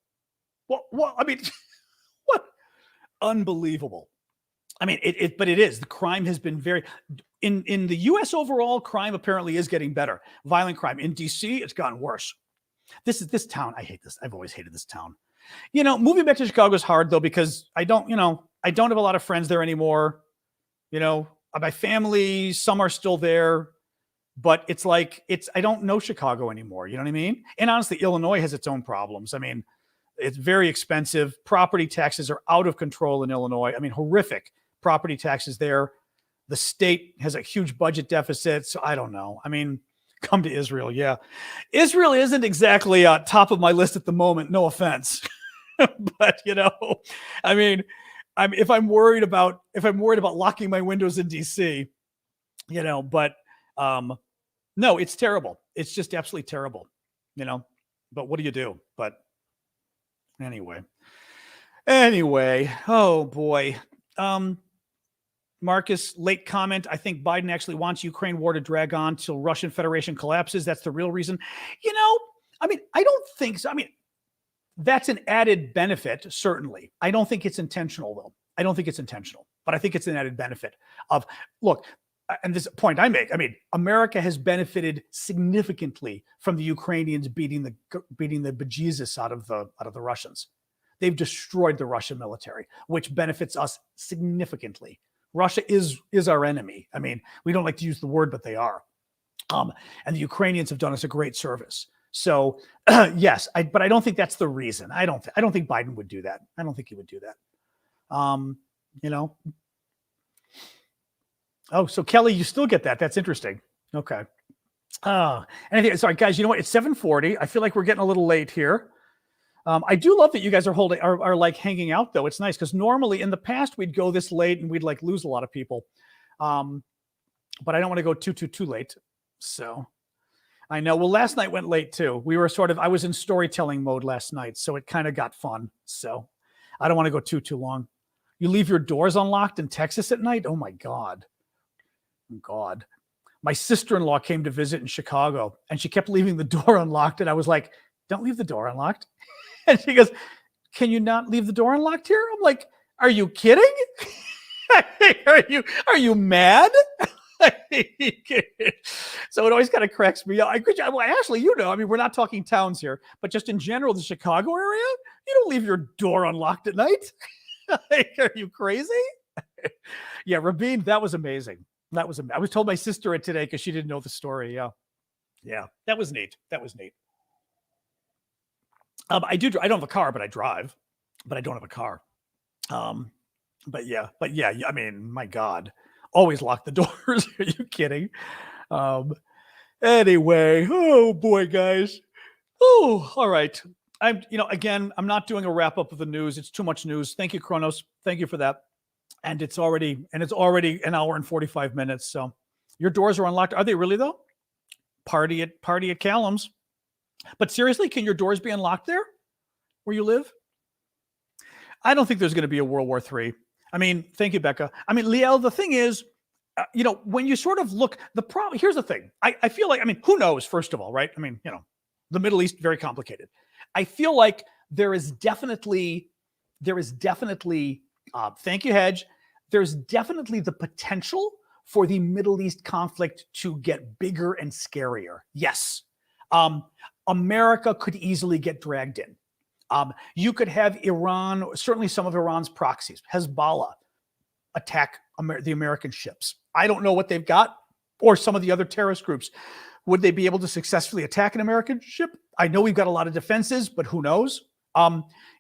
What? I mean, what? Unbelievable. I mean, but it is. The crime has been very in the U.S. overall. Crime apparently is getting better. Violent crime in D.C. it's gotten worse. This town. I hate this. I've always hated this town. Moving back to Chicago is hard though because I don't have a lot of friends there anymore. My family, some are still there, but it's like I don't know Chicago anymore. You know what I mean? And honestly, Illinois has its own problems. I mean, it's very expensive. Property taxes are out of control in Illinois. I mean, horrific property taxes there. The state has a huge budget deficit. So I don't know. I mean, come to Israel. Yeah. Israel isn't exactly top of my list at the moment. No offense. But, I mean, if I'm worried about locking my windows in DC, but no, it's terrible. It's just absolutely terrible, but what do you do? But anyway, oh boy. Marcus, late comment. I think Biden actually wants Ukraine war to drag on till Russian Federation collapses. That's the real reason. I mean, I don't think so. I mean, that's an added benefit, certainly. I don't think it's intentional, though. I don't think it's intentional, but I think it's an added benefit of, look, and this point I make, I mean, America has benefited significantly from the Ukrainians beating the bejesus out of the Russians. They've destroyed the Russian military, which benefits us significantly. Russia is our enemy. I mean, we don't like to use the word, but they are. And the Ukrainians have done us a great service. So yes, but I don't think that's the reason. I don't think Biden would do that. I don't think he would do that. Oh, so Kelly, you still get that. That's interesting. Okay. Sorry, guys, you know what? It's 7:40. I feel like we're getting a little late here. I do love that you guys are like hanging out though. It's nice because normally in the past we'd go this late and we'd like lose a lot of people. But I don't want to go too late. So I know. Well, last night went late too. I was in storytelling mode last night, so it kind of got fun. So I don't want to go too long. You leave your doors unlocked in Texas at night? Oh my God. God. My sister-in-law came to visit in Chicago and she kept leaving the door unlocked. And I was like, don't leave the door unlocked. And she goes, can you not leave the door unlocked here? I'm like, are you kidding? Are you mad? So it always kind of cracks me up. Well, Ashley, I mean, we're not talking towns here, but just in general, the Chicago area, you don't leave your door unlocked at night. Are you crazy? Yeah, Rabin, that was amazing. I was told my sister it today because she didn't know the story. Yeah, that was neat. I don't have a car, but I drive. But I don't have a car. But yeah. I mean, my God, always lock the doors. Are you kidding? Anyway, oh boy, guys. Oh, all right. I'm not doing a wrap up of the news. It's too much news. Thank you, Kronos. Thank you for that. And it's already an hour and 45 minutes. So your doors are unlocked. Are they really though? Party at Callum's. But seriously, can your doors be unlocked there where you live? I don't think there's going to be a World War III. I mean, thank you, Becca. I mean, Liel, the thing is, when you sort of look, here's the thing. I feel like, I mean, who knows, first of all, right? I mean, the Middle East, very complicated. I feel like there is definitely, thank you, Hedge. There's definitely the potential for the Middle East conflict to get bigger and scarier. Yes. America could easily get dragged in. You could have Iran, certainly some of Iran's proxies, Hezbollah, attack the American ships. I don't know what they've got, or some of the other terrorist groups. Would they be able to successfully attack an American ship? I know we've got a lot of defenses, but who knows?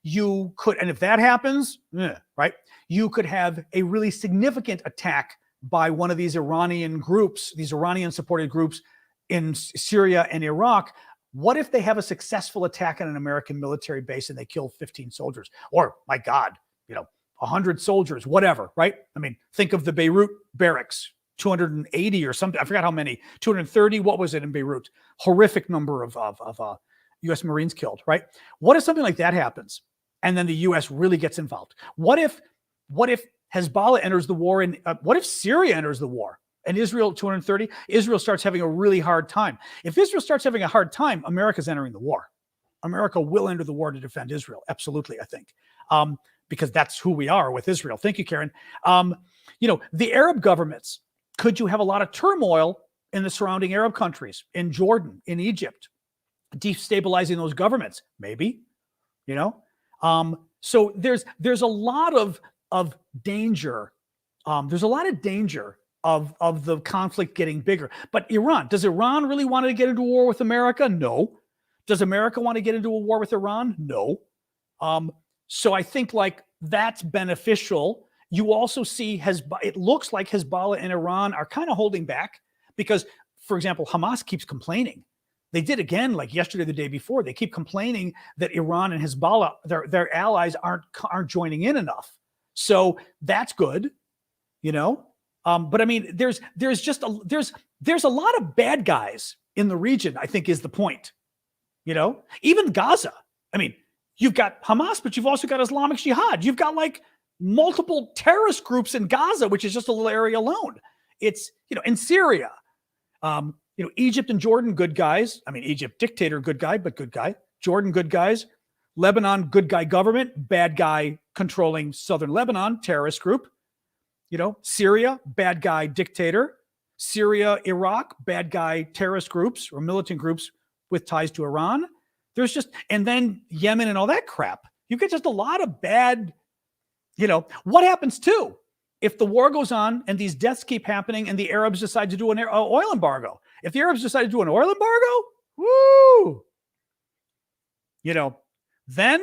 You could, and if that happens, right, you could have a really significant attack by one of these Iranian groups, these Iranian-supported groups in Syria and Iraq. What if they have a successful attack on an American military base and they kill 15 soldiers? Or, my God, 100 soldiers, whatever, right? I mean, think of the Beirut barracks, 280 or something. I forgot how many, 230. What was it in Beirut? Horrific number of U.S. Marines killed, right? What if something like that happens and then the U.S. really gets involved? What if Hezbollah enters the war and what if Syria enters the war and Israel, 230, Israel starts having a really hard time? If Israel starts having a hard time, America's entering the war. America will enter the war to defend Israel. Absolutely, I think. Because that's who we are with Israel. Thank you, Karen. The Arab governments, could you have a lot of turmoil in the surrounding Arab countries, in Jordan, in Egypt, destabilizing those governments? Maybe, So there's a lot of danger. There's a lot of danger of the conflict getting bigger. But Iran, does Iran really want to get into a war with America? No. Does America want to get into a war with Iran? No. So I think that's beneficial. You also see it looks like Hezbollah and Iran are kind of holding back because, for example, Hamas keeps complaining. They did again, like yesterday, the day before. They keep complaining that Iran and Hezbollah, their allies, aren't joining in enough. So that's good, But I mean, there's a lot of bad guys in the region, I think, is the point. Even Gaza. I mean, you've got Hamas, but you've also got Islamic Jihad. You've got multiple terrorist groups in Gaza, which is just a little area alone. It's, in Syria, Egypt and Jordan, good guys. I mean, Egypt, dictator, good guy, but good guy. Jordan, good guys. Lebanon, good guy government, bad guy controlling southern Lebanon, terrorist group. Syria, bad guy dictator. Syria, Iraq, bad guy terrorist groups or militant groups with ties to Iran. And then Yemen and all that crap. You get just a lot of bad, what happens too if the war goes on and these deaths keep happening and the Arabs decide to do an oil embargo? If the Arabs decide to do an oil embargo, then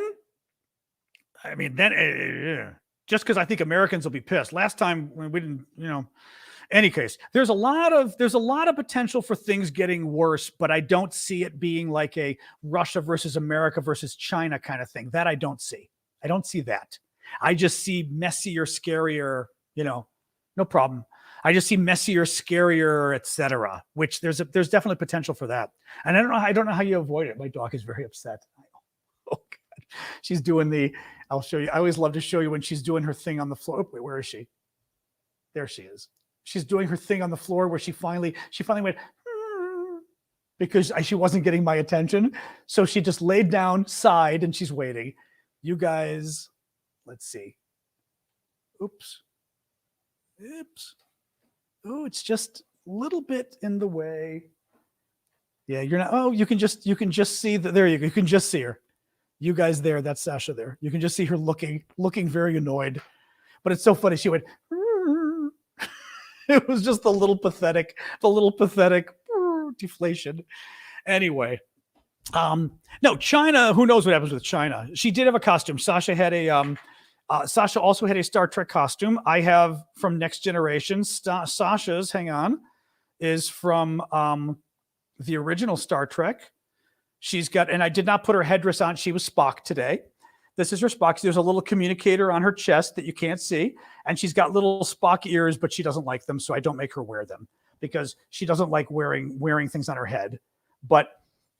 just because I think Americans will be pissed. Last time we didn't, any case, there's a lot of potential for things getting worse, but I don't see it being like a Russia versus America versus China kind of thing. That I don't see. I don't see that. I just see messier, scarier, no problem. I just see messier, scarier, etc. Which there's definitely potential for that. And I don't know how you avoid it. My dog is very upset. Oh God. She's doing I'll show you. I always love to show you when she's doing her thing on the floor. Wait, where is she? There she is. She's doing her thing on the floor where she finally went because she wasn't getting my attention. So she just laid down, sighed, and she's waiting. You guys, let's see. Oops. Oh, it's just a little bit in the way. Yeah, you're not. Oh, you can just see that. There you go. You can just see her. You guys there. That's Sasha there. You can just see her looking very annoyed. But it's so funny. She went. It was just the little pathetic deflation. Anyway, no, China, who knows what happens with China? She did have a costume. Sasha also had a Star Trek costume. I have from Next Generation. Sasha's, hang on, is from the original Star Trek. She's got, and I did not put her headdress on. She was Spock today. This is her Spock. There's a little communicator on her chest that you can't see. And she's got little Spock ears, but she doesn't like them. So I don't make her wear them because she doesn't like wearing things on her head. But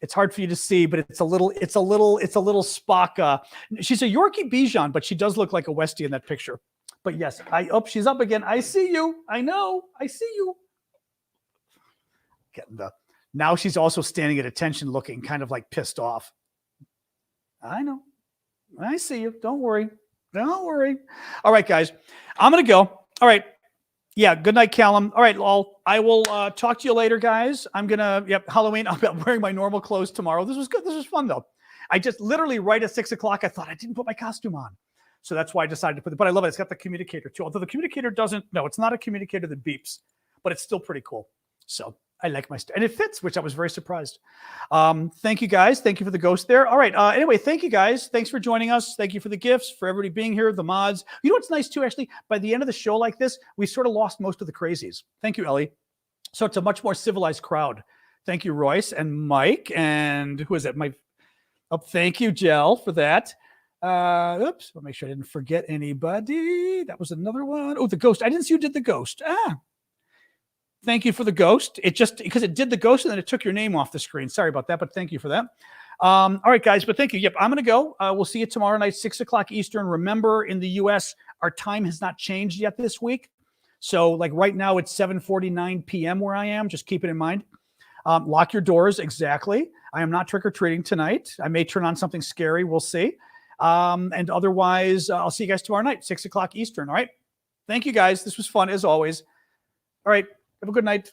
it's hard for you to see, but it's a little Spock. She's a Yorkie Bichon, but she does look like a Westie in that picture. But yes, she's up again. I see you. I know. I see you. Now she's also standing at attention looking kind of like pissed off. I know. I see you. Don't worry. All right, guys. I'm going to go. All right. Yeah. Good night, Callum. All right, lol. I will talk to you later, guys. I'm going to, Halloween. I'm wearing my normal clothes tomorrow. This was good. This was fun, though. I just literally right at 6 o'clock, I thought I didn't put my costume on. So that's why I decided to put it. But I love it. It's got the communicator, too. Although the communicator it's not a communicator that beeps, but it's still pretty cool. So I like my and it fits, which I was very surprised. Thank you guys. Thank you for the ghost there. All right. Anyway, thank you guys. Thanks for joining us. Thank you for the gifts, for everybody being here, the mods. You know what's nice too, actually? By the end of the show like this, we sort of lost most of the crazies. Thank you, Ellie. So it's a much more civilized crowd. Thank you, Royce and Mike. And who is it? Thank you, Jel, for that. Oops. I'll make sure I didn't forget anybody. That was another one. Oh, the ghost. I didn't see who did the ghost. Thank you for the ghost. It just, because it did the ghost and then it took your name off the screen. Sorry about that, but thank you for that. All right, guys, but thank you. Yep, I'm going to go. We'll see you tomorrow night, 6 o'clock Eastern. Remember, in the U.S., our time has not changed yet this week. So like right now, it's 7:49 p.m. where I am. Just keep it in mind. Lock your doors. Exactly. I am not trick-or-treating tonight. I may turn on something scary. We'll see. And otherwise, I'll see you guys tomorrow night, 6 o'clock Eastern. All right. Thank you, guys. This was fun as always. All right. Have a good night.